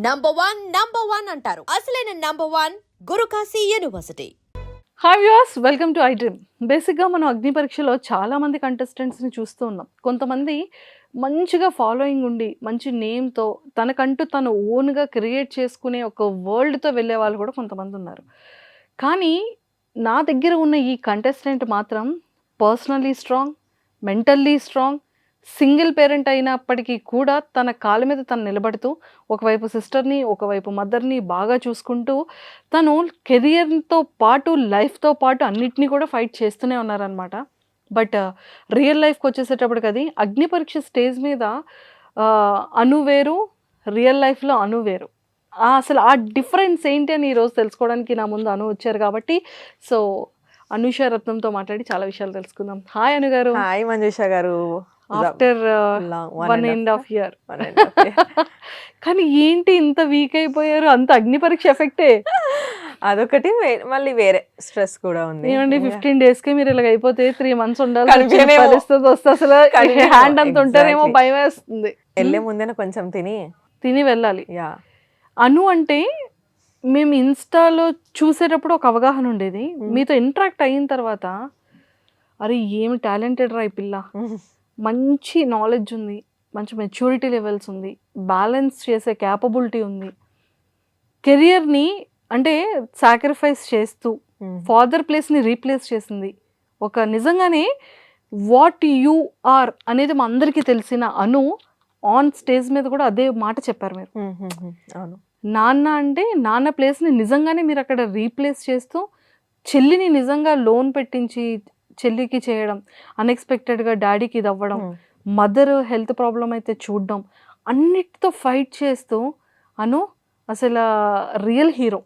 Number one అంటారు. అసలైన number one Guru Kashi university. Hi viewers, welcome to I dream. బేసిక్గా మనం అగ్ని పరీక్షలో చాలామంది కంటెస్టెంట్స్ని చూస్తూ ఉన్నాం. కొంతమంది మంచిగా ఫాలోయింగ్ ఉండి మంచి నేమ్తో తనకంటూ తను ఓన్గా క్రియేట్ చేసుకునే ఒక వరల్డ్తో వెళ్ళే వాళ్ళు కూడా కొంతమంది ఉన్నారు. కానీ నా దగ్గర ఉన్న ఈ కంటెస్టెంట్ మాత్రం personally strong, mentally strong, single parent అయినప్పటికీ కూడా తన కాళ్ళ మీద తను నిలబడుతూ ఒకవైపు సిస్టర్ని, ఒకవైపు మదర్ని బాగా చూసుకుంటూ తను కెరియర్తో పాటు లైఫ్తో పాటు అన్నిటినీ కూడా ఫైట్ చేస్తూనే ఉన్నారనమాట. బట్ రియల్ లైఫ్కి వచ్చేసేటప్పటికి అది అగ్ని పరీక్ష స్టేజ్ మీద అను వేరు, రియల్ లైఫ్లో అను వేరు. అసలు ఆ డిఫరెన్స్ ఏంటి అని ఈరోజు తెలుసుకోవడానికి నా ముందు అను వచ్చారు కాబట్టి సో అనూష రత్నంతో మాట్లాడి చాలా విషయాలు తెలుసుకుందాం. హాయ్ అను గారు. హాయ్ మంజుష గారు. After 1.5 year. కానీ ఏంటి ఇంత వీక్ అయిపోయారు? అంత అగ్ని పరీక్ష ఎఫెక్టే. అదొకటి మళ్ళీ వేరే స్ట్రెస్ కూడా ఉంది. ఏమండి 15 days కే మీరు ఇలాగ అయిపోతే 3 months ఉండాలి పరిస్థితి వస్తే అసలు హ్యాండ్ అంత ఉంటారేమో భయం వేస్తుంది. వెళ్ళే ముందే కొంచెం తిని వెళ్ళాలి. అను అంటే మేము ఇన్స్టాలో చూసేటప్పుడు ఒక అవగాహన ఉండేది. మీతో ఇంటరాక్ట్ అయిన తర్వాత అరే ఏమి టాలెంటెడ్ రా ఈ పిల్ల, మంచి నాలెడ్జ్ ఉంది, మంచి మెచ్యూరిటీ లెవెల్స్ ఉంది, బ్యాలెన్స్ చేసే క్యాపబిలిటీ ఉంది, కెరియర్ని అంటే సాక్రిఫైస్ చేస్తూ ఫాదర్ ప్లేస్ని రీప్లేస్ చేసింది. ఒక నిజంగానే వాట్ యు ఆర్ అనేది మా అందరికీ తెలిసిన అను ఆన్ స్టేజ్ మీద కూడా అదే మాట చెప్పారు మీరు. అవును, నాన్న అంటే నాన్న ప్లేస్ని నిజంగానే మీరు అక్కడ రీప్లేస్ చేస్తూ చెల్లిని నిజంగా లోన్ పెట్టించి చెల్లికి చేయడం, అన్ఎక్స్పెక్టెడ్గా డాడీకి ఇది అవ్వడం, మదర్ హెల్త్ ప్రాబ్లం అయితే చూడడం, అన్నిటితో ఫైట్ చేస్తూ అను అసలు real hero,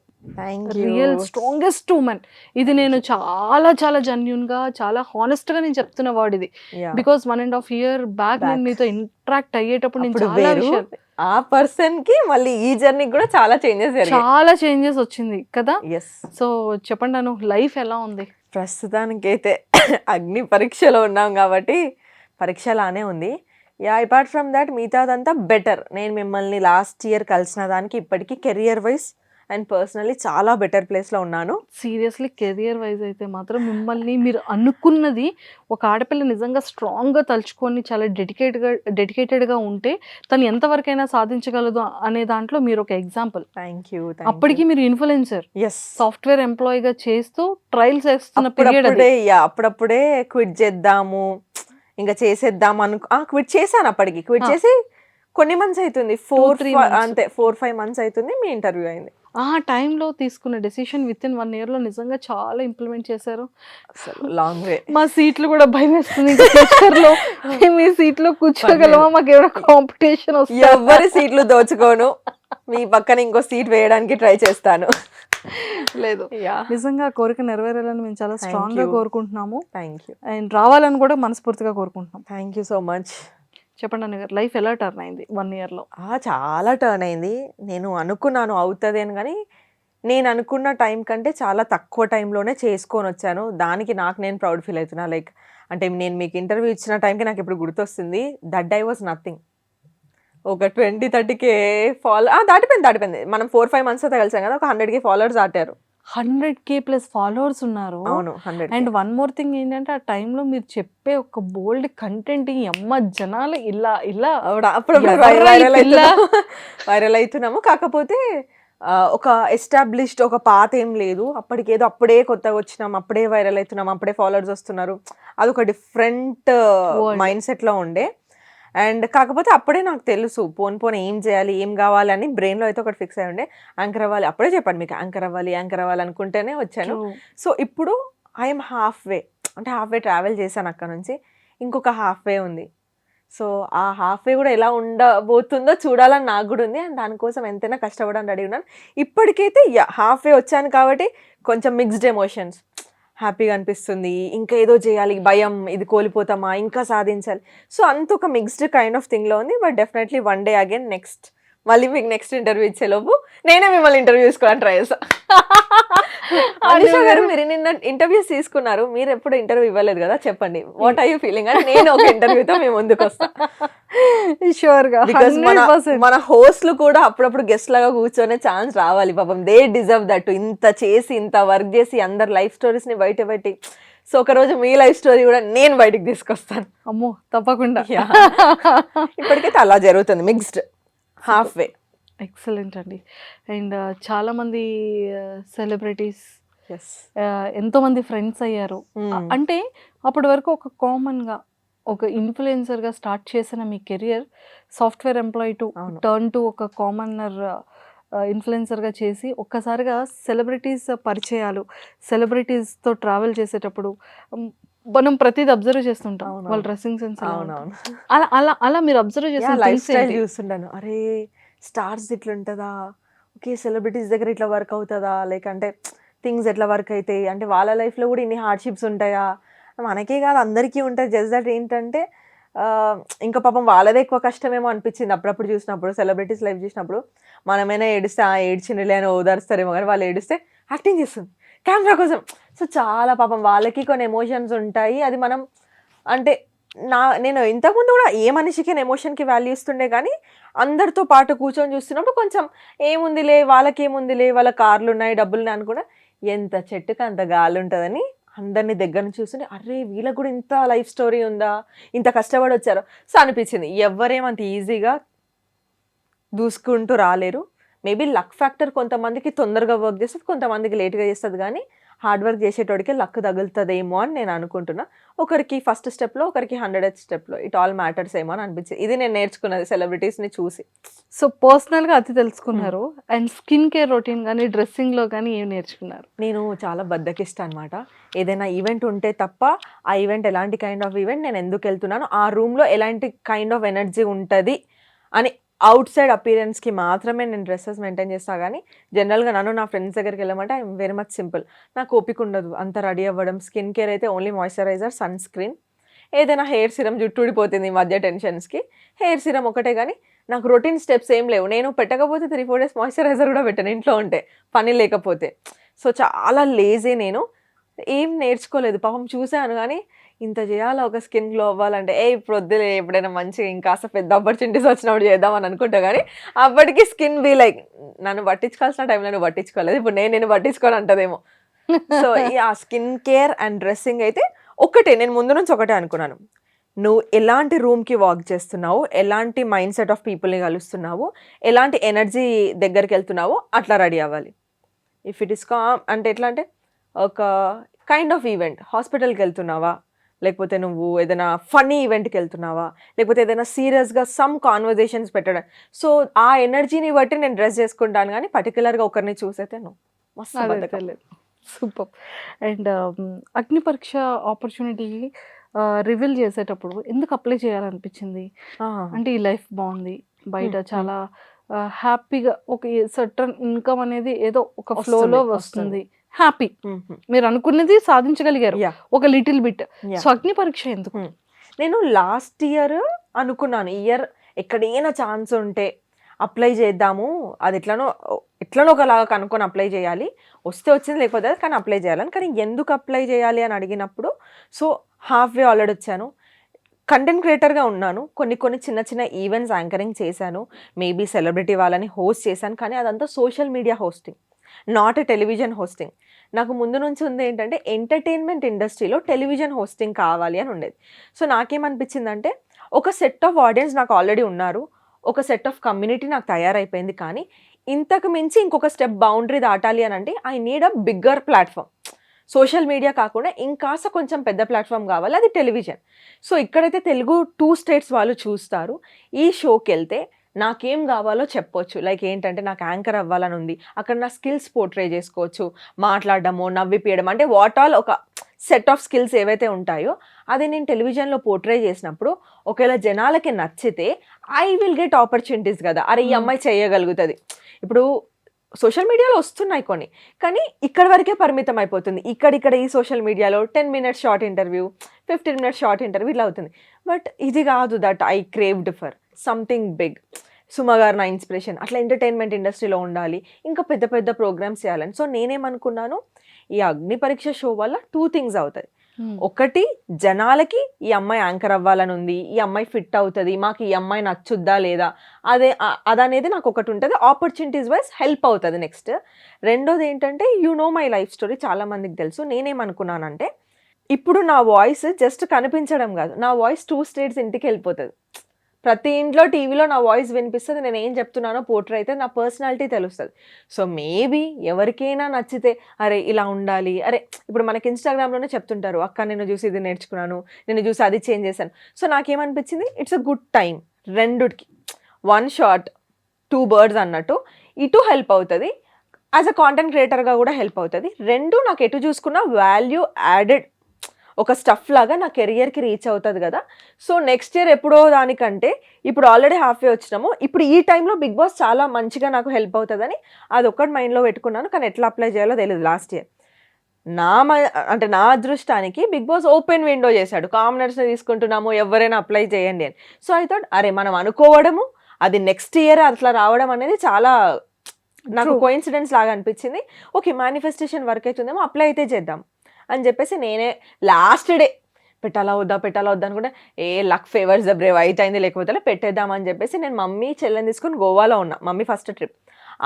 real strongest women. ఇది నేను చాలా చాలా జెన్యూన్గా చాలా హానెస్ట్గా నేను చెప్తున్న వర్డ్ ఇది. బికాస్ 1.5 year బ్యాక్ నేను మీతో ఇంటరాక్ట్ అయ్యేటప్పుడు నేను చాలా విషయాలు ఆ పర్సన్ కి మళ్ళీ ఈ జర్నీ కూడా చాలా చేంజెస్ వచ్చింది కదా. సో చెప్పండి అను, లైఫ్ ఎలా ఉంది? ప్రస్తుతానికైతే అగ్ని పరీక్షలో ఉన్నాం కాబట్టి పరీక్షలానే ఉంది. అపార్ట్ ఫ్రమ్ దాట్ మిగతాదంతా బెటర్. నేను మిమ్మల్ని లాస్ట్ ఇయర్ కలిసిన దానికి ఇప్పటికీ కెరియర్ వైజ్ అండ్ పర్సనలీ చాలా బెటర్ ప్లేస్లో ఉన్నాను. సీరియస్లీ కెరియర్ వైజ్ అయితే మాత్రం మిమ్మల్ని మీరు అనుకున్నది ఒక ఆడపిల్ల నిజంగా స్ట్రాంగ్గా తలుచుకొని చాలా డెడికేటెడ్గా ఉంటే తను ఎంతవరకైనా సాధించగలదు అనే దాంట్లో మీరు ఒక ఎగ్జాంపుల్. Thank you. అప్పటికి మీరు ఇన్ఫ్లుయెన్సర్, సాఫ్ట్వేర్ ఎంప్లాయీగా చేస్తూ ట్రయల్స్ చేస్తున్న పీరియడ్. అప్పుడప్పుడే క్విట్ చేద్దాము, ఇంకా చేసేద్దాం క్విట్ చేశాను. అప్పటికి క్విట్ చేసి కొన్ని మంత్స్ అవుతుంది, 4-5 months అవుతుంది. మీ ఇంటర్వ్యూ అయింది. ఆ టైంలో తీసుకున్న డెసిషన్ విత్ ఇన్ 1 year లో నిజంగా చాలా ఇంప్లిమెంట్ చేశారు. Long way. మా సీట్లు కూడా భయం వేస్తుంది. మీ సీట్లో కూర్చోగలమా? మాకు ఏమైనా కాంపిటీషన్ వస్తుంది? ఎవరి సీట్లు దోచుకోను, మీ పక్కన ఇంకో సీట్ వేయడానికి ట్రై చేస్తాను. లేదు, నిజంగా కోరిక నెరవేరాలని మేము చాలా స్ట్రాంగ్ గా కోరుకుంటున్నాము. Thank you. అండ్ రావాలని కూడా మనస్ఫూర్తిగా కోరుకుంటున్నాం. Thank you so much. చెప్పండి అన్న గారు, లైఫ్ ఎలా టర్న్ అయింది 1 year లో? చాలా టర్న్ అయింది. నేను అనుకున్నాను అవుతుంది అని, కానీ నేను అనుకున్న టైం కంటే చాలా తక్కువ టైంలోనే చేసుకొని వచ్చాను. దానికి నేను ప్రౌడ్ ఫీల్ అవుతున్నా. లైక్ అంటే నేను మీకు ఇంటర్వ్యూ ఇచ్చిన టైంకి నాకు ఇప్పుడు గుర్తొస్తుంది, దట్ ఐ వాజ్ నథింగ్. ఒక 20-30K దాటిపోయింది. మనం 4-5 months అయితే కలిసాం కదా, ఒక 100K followers దాటారు. 100K plus followers ఉన్నారు. అవును, 100. అండ్ వన్ మోర్ థింగ్ ఏంటంటే ఆ టైంలో మీరు చెప్పే ఒక బోల్డ్ కంటెంట్ అమ్మ జనాలు ఇలా అప్పుడప్పుడు వైరల్ అవుతున్నాము. కాకపోతే ఒక ఎస్టాబ్లిష్డ్ ఒక పాత ఏం లేదు. అప్పటికేదో అప్పుడే కొత్తగా వచ్చినాం, అప్పుడే వైరల్ అవుతున్నాం, అప్పుడే ఫాలోవర్స్ వస్తున్నారు. అదొక డిఫరెంట్ మైండ్ సెట్లో ఉండే. అండ్ కాకపోతే అప్పుడే నాకు తెలుసు పోన్ ఏం చేయాలి, ఏం కావాలి అని బ్రెయిన్లో అయితే ఒకటి ఫిక్స్ అయ్యి ఉండే. యాంకర్ అవ్వాలి, అప్పుడే చెప్పండి మీకు, యాంకర్ అవ్వాలి అనుకుంటేనే వచ్చాను. సో ఇప్పుడు ఐఎమ్ హాఫ్ వే ట్రావెల్ చేశాను అక్కడ నుంచి. ఇంకొక హాఫ్ వే ఉంది. సో ఆ హాఫ్ వే కూడా ఎలా ఉండబోతుందో చూడాలని నాకు కూడా ఉంది. అండ్ దానికోసం ఎంతైనా కష్టపడని రెడీ ఉన్నాను. ఇప్పటికైతే హాఫ్ వే వచ్చాను కాబట్టి కొంచెం మిక్స్డ్ ఎమోషన్స్. హ్యాపీగా అనిపిస్తుంది, ఇంకా ఏదో చేయాలి, భయం, ఇది కోల్పోతామా, ఇంకా సాధించాలి. సో అంత ఒక మిక్స్డ్ కైండ్ ఆఫ్ థింగ్లో ఉంది. But definitely one day again మళ్ళీ మీకు నెక్స్ట్ ఇంటర్వ్యూ ఇచ్చేలోపు నేనే మిమ్మల్ని ఇంటర్వ్యూ చేసుకోవడానికి ట్రై చేస్తాను. అనుష గారు మీరు నిన్న ఇంటర్వ్యూస్ తీసుకున్నారు, మీరు ఎప్పుడు ఇంటర్వ్యూ ఇవ్వలేదు కదా, చెప్పండి వాట్ ఆర్ యూ ఫీలింగ్ అని నేను ఒక ఇంటర్వ్యూతో మేము ముందుకు వస్తాం. షూర్ గా బికాస్ మన హోస్ట్లు కూడా అప్పుడప్పుడు గెస్ట్ లాగా కూర్చొనే ఛాన్స్ రావాలి పాపం, దే డిజర్వ్ దట్. ఇంత చేసి ఇంత వర్క్ చేసి అందరు లైఫ్ స్టోరీస్ ని బయట పెట్టి, సో ఒక రోజు మీ లైఫ్ స్టోరీ కూడా నేను బయటికి తీసుకొస్తాను. అమ్మో తప్పకుండా. ఇప్పటికైతే అలా జరుగుతుంది, మిక్స్డ్ హాఫ్ వే. ఎక్సలెంట్ అండి. అండ్ చాలా మంది సెలబ్రిటీస్ ఎంతో మంది ఫ్రెండ్స్ అయ్యారు. అంటే అప్పటి వరకు ఒక కామన్ గా ఒక ఇన్ఫ్లుయెన్సర్ గా స్టార్ట్ చేసిన మీ career software employee to turn to ఒక కామనర్ ఇన్ఫ్లుయెన్సర్గా చేసి ఒక్కసారిగా సెలబ్రిటీస్ పరిచయాలు, సెలబ్రిటీస్తో ట్రావెల్ చేసేటప్పుడు మనం ప్రతిదీ అబ్జర్వ్ చేస్తుంటాం, వాళ్ళ డ్రెస్సింగ్ సెన్స్ అలా అలా అలా మీరు అబ్జర్వ్ చేసిన లైఫ్ స్టైల్ చూస్తుంటాను. అరే స్టార్స్ ఇట్లా ఉంటుందా, ఓకే సెలబ్రిటీస్ దగ్గర ఇట్లా వర్క్ అవుతుందా, లేకంటే థింగ్స్ ఎట్లా వర్క్ అవుతాయి, అంటే వాళ్ళ లైఫ్లో కూడా ఇన్ని హార్డ్షిప్స్ ఉంటాయా, మనకే కాదు అందరికీ ఉంటాయి. జస్ట్ దట్ ఏంటంటే ఇంకా పాపం వాళ్ళదే ఎక్కువ కష్టమేమో అనిపించింది అప్పుడప్పుడు చూసినప్పుడు, సెలబ్రిటీస్ లైఫ్ చూసినప్పుడు. మనమైనా ఏడిస్తే ఏడ్చినలే అని ఓదారుస్తారేమో, కానీ వాళ్ళు ఏడిస్తే యాక్టింగ్ చేస్తుంది కెమెరా కోసం. సో చాలా పాపం వాళ్ళకి కొన్ని ఎమోషన్స్ ఉంటాయి. అది మనం అంటే నేను ఇంతకుముందు కూడా ఏ మనిషికి ఎమోషన్కి వాల్యూ ఇస్తుండే, కానీ అందరితో పాటు కూర్చొని చూస్తున్నప్పుడు కొంచెం ఏముందిలే వాళ్ళకి, ఏముందిలే వాళ్ళ కార్లు ఉన్నాయి డబ్బులు ఉన్నాయి అనుకున్నా, ఎంత చెట్టుకి అంత గాలి ఉంటుందని అందరినీ దగ్గర నుంచి చూస్తుంటే అరే వీళ్ళకి కూడా ఇంత లైఫ్ స్టోరీ ఉందా, ఇంత కష్టపడి వచ్చారు. సో అనిపించింది ఎవరేమంత ఈజీగా దూసుకుంటూ రాలేరు. మేబీ లక్ ఫ్యాక్టర్ కొంతమందికి తొందరగా వర్క్ చేస్తుంది, కొంతమందికి లేట్గా చేస్తుంది, కానీ హార్డ్ వర్క్ చేసేటోడికి లక్ తగులుతుందేమో అని నేను అనుకుంటున్నా. ఒకరికి ఫస్ట్ స్టెప్లో, ఒకరికి 100th స్టెప్లో, ఇట్ ఆల్ మ్యాటర్స్ ఏమో అని అనిపించింది. ఇది నేను నేర్చుకున్నది సెలబ్రిటీస్ని చూసి. సో పర్సనల్గా అది తెలుసుకున్నారు. అండ్ స్కిన్ కేర్ రొటీన్ కానీ డ్రెస్సింగ్లో కానీ ఏం నేర్చుకున్నారు? నేను చాలా బద్దకిస్తా అనమాట. ఏదైనా ఈవెంట్ ఉంటే తప్ప ఆ ఈవెంట్ ఎలాంటి కైండ్ ఆఫ్ ఈవెంట్, నేను ఎందుకు వెళ్తున్నాను, ఆ రూమ్లో ఎలాంటి కైండ్ ఆఫ్ ఎనర్జీ ఉంటుంది అని అవుట్ సైడ్ అపీరెన్స్కి మాత్రమే నేను డ్రెస్సెస్ మెయింటైన్ చేస్తాను. కానీ జనరల్గా నన్ను నా ఫ్రెండ్స్ దగ్గరికి వెళ్ళమంటే ఐఎమ్ వెరీ మచ్ సింపుల్. నాకు ఓపిక ఉండదు అంత రెడీ అవ్వడం. స్కిన్ కేర్ అయితే ఓన్లీ మాయిశ్చరైజర్, సన్ స్క్రీన్, ఏదైనా హెయిర్ సిరమ్, జుట్టు ఊడిపోతుంది ఈ మధ్య టెన్షన్స్కి, హెయిర్ సిరమ్ ఒకటే. కానీ నాకు రొటీన్ స్టెప్స్ ఏం లేవు. నేను పెట్టకపోతే 3-4 days మాయిశ్చరైజర్ కూడా పెట్టాను ఇంట్లో ఉంటే, పని లేకపోతే. సో చాలా లేజీ నేను, ఏం నేర్చుకోలేదు. పాపం చూశాను కానీ ఇంత చేయాలా ఒక స్కిన్ గ్లో అవ్వాలంటే, ఇప్పుడు వద్దులే, ఎప్పుడైనా మంచిగా ఇంకాస్త పెద్ద ఆపర్చునిటీస్ వచ్చినప్పుడు చేద్దామని అనుకుంటా. కానీ అప్పటికి స్కిన్ బీ లైక్, నన్ను పట్టించుకోవాల్సిన టైంలో నువ్వు పట్టించుకోలేదు, ఇప్పుడు నేను పట్టించుకోని అంటదేమో. సో ఆ స్కిన్ కేర్ అండ్ డ్రెస్సింగ్ అయితే ఒకటే, నేను ముందు నుంచి ఒకటే అనుకున్నాను. నువ్వు ఎలాంటి రూమ్కి వాక్ చేస్తున్నావు, ఎలాంటి మైండ్ సెట్ ఆఫ్ పీపుల్ని కలుస్తున్నావు, ఎలాంటి ఎనర్జీ దగ్గరికి వెళ్తున్నావో అట్లా రెడీ అవ్వాలి. ఇఫ్ ఇట్ ఇస్ అంటే ఎట్లా అంటే ఒక కైండ్ ఆఫ్ ఈవెంట్, హాస్పిటల్కి వెళ్తున్నావా, లేకపోతే నువ్వు ఏదైనా ఫన్నీ ఈవెంట్కి వెళ్తున్నావా, లేకపోతే ఏదైనా సీరియస్గా సమ్ కాన్వర్జేషన్స్ పెట్టడం. సో ఆ ఎనర్జీని బట్టి నేను డ్రెస్ చేసుకుంటాను, కానీ పర్టికులర్గా ఒకరిని చూసైతే మస్తు. సూపర్. అండ్ అగ్ని పరీక్ష ఆపర్చునిటీ రివీల్ చేసేటప్పుడు ఎందుకు అప్లై చేయాలనిపించింది? అంటే ఈ లైఫ్ బాగుంది, బయట చాలా హ్యాపీగా ఒక సర్టన్ ఇన్కమ్ అనేది ఏదో ఒక ఫ్లోలో వస్తుంది, హ్యాపీ, మీరు అనుకున్నది సాధించగలిగారు ఒక లిటిల్ బిట్. సో అగ్ని పరీక్ష ఎందుకు? నేను లాస్ట్ ఇయర్ అనుకున్నాను, ఇయర్ ఎక్కడైనా ఛాన్స్ ఉంటే అప్లై చేద్దాము, అది ఎట్లనో ఒకలాగా కనుక్కొని అప్లై చేయాలి, వస్తే వచ్చింది లేకపోతే కానీ అప్లై చేయాలని. కానీ ఎందుకు అప్లై చేయాలి అని అడిగినప్పుడు, సో హాఫ్ వే ఆల్రెడీ వచ్చాను, కంటెంట్ క్రియేటర్గా ఉన్నాను, కొన్ని చిన్న చిన్న ఈవెంట్స్ యాంకరింగ్ చేశాను, మేబీ సెలబ్రిటీ వాళ్ళని హోస్ట్ చేశాను, కానీ అదంతా social media hosting, not a television hosting. నాకు ముందు నుంచి ఉంది ఏంటంటే ఎంటర్టైన్మెంట్ ఇండస్ట్రీలో టెలివిజన్ హోస్టింగ్ కావాలి అని ఉండేది. సో నాకేమనిపించిందంటే ఒక సెట్ ఆఫ్ ఆడియన్స్ నాకు ఆల్రెడీ ఉన్నారు, ఒక సెట్ ఆఫ్ కమ్యూనిటీ నాకు తయారైపోయింది, కానీ ఇంతకు మించి ఇంకొక స్టెప్ బౌండరీ దాటాలి అని అంటే I need a bigger platform. Social media కాకుండా ఇంకాస్త కొంచెం పెద్ద ప్లాట్ఫామ్ కావాలి, అది టెలివిజన్. సో ఇక్కడైతే తెలుగు 2 states వాళ్ళు చూస్తారు. ఈ షోకి వెళ్తే నాకేం కావాలో చెప్పొచ్చు, లైక్ ఏంటంటే నాకు యాంకర్ అవ్వాలని ఉంది, అక్కడ నా స్కిల్స్ పోర్ట్రే చేసుకోవచ్చు, మాట్లాడడము, నవ్విపియడం, అంటే వాట్ ఆల్ ఒక సెట్ ఆఫ్ స్కిల్స్ ఏవైతే ఉంటాయో అది నేను టెలివిజన్లో పోర్ట్రే చేసినప్పుడు ఒకవేళ జనాలకి నచ్చితే ఐ విల్ గెట్ ఆపర్చునిటీస్ కదా, అరే ఈ అమ్మాయి చేయగలుగుతుంది. ఇప్పుడు సోషల్ మీడియాలో వస్తున్నాయి కొన్ని, కానీ ఇక్కడ వరకే పరిమితం అయిపోతుంది. ఇక్కడ ఈ సోషల్ మీడియాలో 10 minutes short interview, 15 minutes short interview ఇలా అవుతుంది. బట్ ఇది కాదు, that I craved for something big. Suma గారు నా ఇన్స్పిరేషన్, అట్లా ఎంటర్టైన్మెంట్ ఇండస్ట్రీలో ఉండాలి, ఇంకా పెద్ద పెద్ద ప్రోగ్రామ్స్ చేయాలని. సో నేనేమనుకున్నాను, ఈ అగ్ని పరీక్ష షో వల్ల 2 థింగ్స్ అవుతాయి. ఒకటి, జనాలకి ఈ అమ్మాయి యాంకర్ అవ్వాలని ఉంది, ఈ అమ్మాయి ఫిట్ అవుతుంది, మాకు ఈ అమ్మాయి నచ్చుద్దా లేదా అదనేది నాకు ఒకటి ఉంటుంది, ఆపర్చునిటీస్ వైజ్ హెల్ప్ అవుతుంది. నెక్స్ట్ రెండోది ఏంటంటే, మై లైఫ్ స్టోరీ చాలా మందికి తెలుసు. నేనేమనుకున్నానంటే, ఇప్పుడు నా వాయిస్ జస్ట్ కనిపించడం కాదు, నా వాయిస్ 2 స్టేట్స్ ఇంటికి వెళ్ళిపోతుంది. ప్రతి ఇంట్లో టీవీలో నా వాయిస్ వినిపిస్తుంది, నేను ఏం చెప్తున్నానో పోర్ట్రే అయితే నా పర్సనాలిటీ తెలుస్తుంది. సో మేబీ ఎవరికైనా నచ్చితే, అరే ఇలా ఉండాలి, అరే ఇప్పుడు మనకి ఇన్స్టాగ్రామ్లోనే చెప్తుంటారు, అక్క నేను చూసి ఇది నేర్చుకున్నాను, నేను చూసి అది చేంజ్ చేశాను. సో నాకేమనిపించింది, ఇట్స్ అ గుడ్ టైం, రెండుకి 1 షాట్ 2 బర్డ్స్ అన్నట్టు. ఇటు హెల్ప్ అవుతుంది, యాజ్ అ కాంటెంట్ క్రియేటర్గా కూడా హెల్ప్ అవుతుంది. రెండు నాకు ఎటు చూసుకున్న వాల్యూ యాడెడ్ ఒక స్టఫ్ లాగా నా కెరియర్కి రీచ్ అవుతుంది కదా. సో నెక్స్ట్ ఇయర్ ఎప్పుడో దానికంటే ఇప్పుడు ఆల్రెడీ హాఫ్ వే వచ్చినాము, ఇప్పుడు ఈ టైంలో బిగ్ బాస్ చాలా మంచిగా నాకు హెల్ప్ అవుతుందని అది ఒక్కటి మైండ్లో పెట్టుకున్నాను. కానీ ఎట్లా అప్లై చేయాలో తెలియదు. లాస్ట్ ఇయర్ అంటే నా అదృష్టానికి బిగ్ బాస్ ఓపెన్ విండో చేశాడు, కామనర్స్ని తీసుకుంటున్నాము ఎవరైనా అప్లై చేయండి అని. సో ఐ థాట్, అరే మనం అనుకోవడము అది నెక్స్ట్ ఇయర్ అట్లా రావడం అనేది చాలా నాకు కోఇన్సిడెన్స్ లాగా అనిపించింది. ఓకే, మేనిఫెస్టేషన్ వర్క్ అవుతుందేమో, అప్లై అయితే చేద్దాం అని చెప్పేసి నేనే లాస్ట్ డే పెట్టాలా వద్దా అనుకుంటే, లక్ ఫేవర్స్ ద బ్రేవ్ అయితే లేకపోతే పెట్టేద్దామని చెప్పేసి నేను మమ్మీ చెల్లెని తీసుకొని గోవాలో ఉన్నా. మమ్మీ ఫస్ట్ ట్రిప్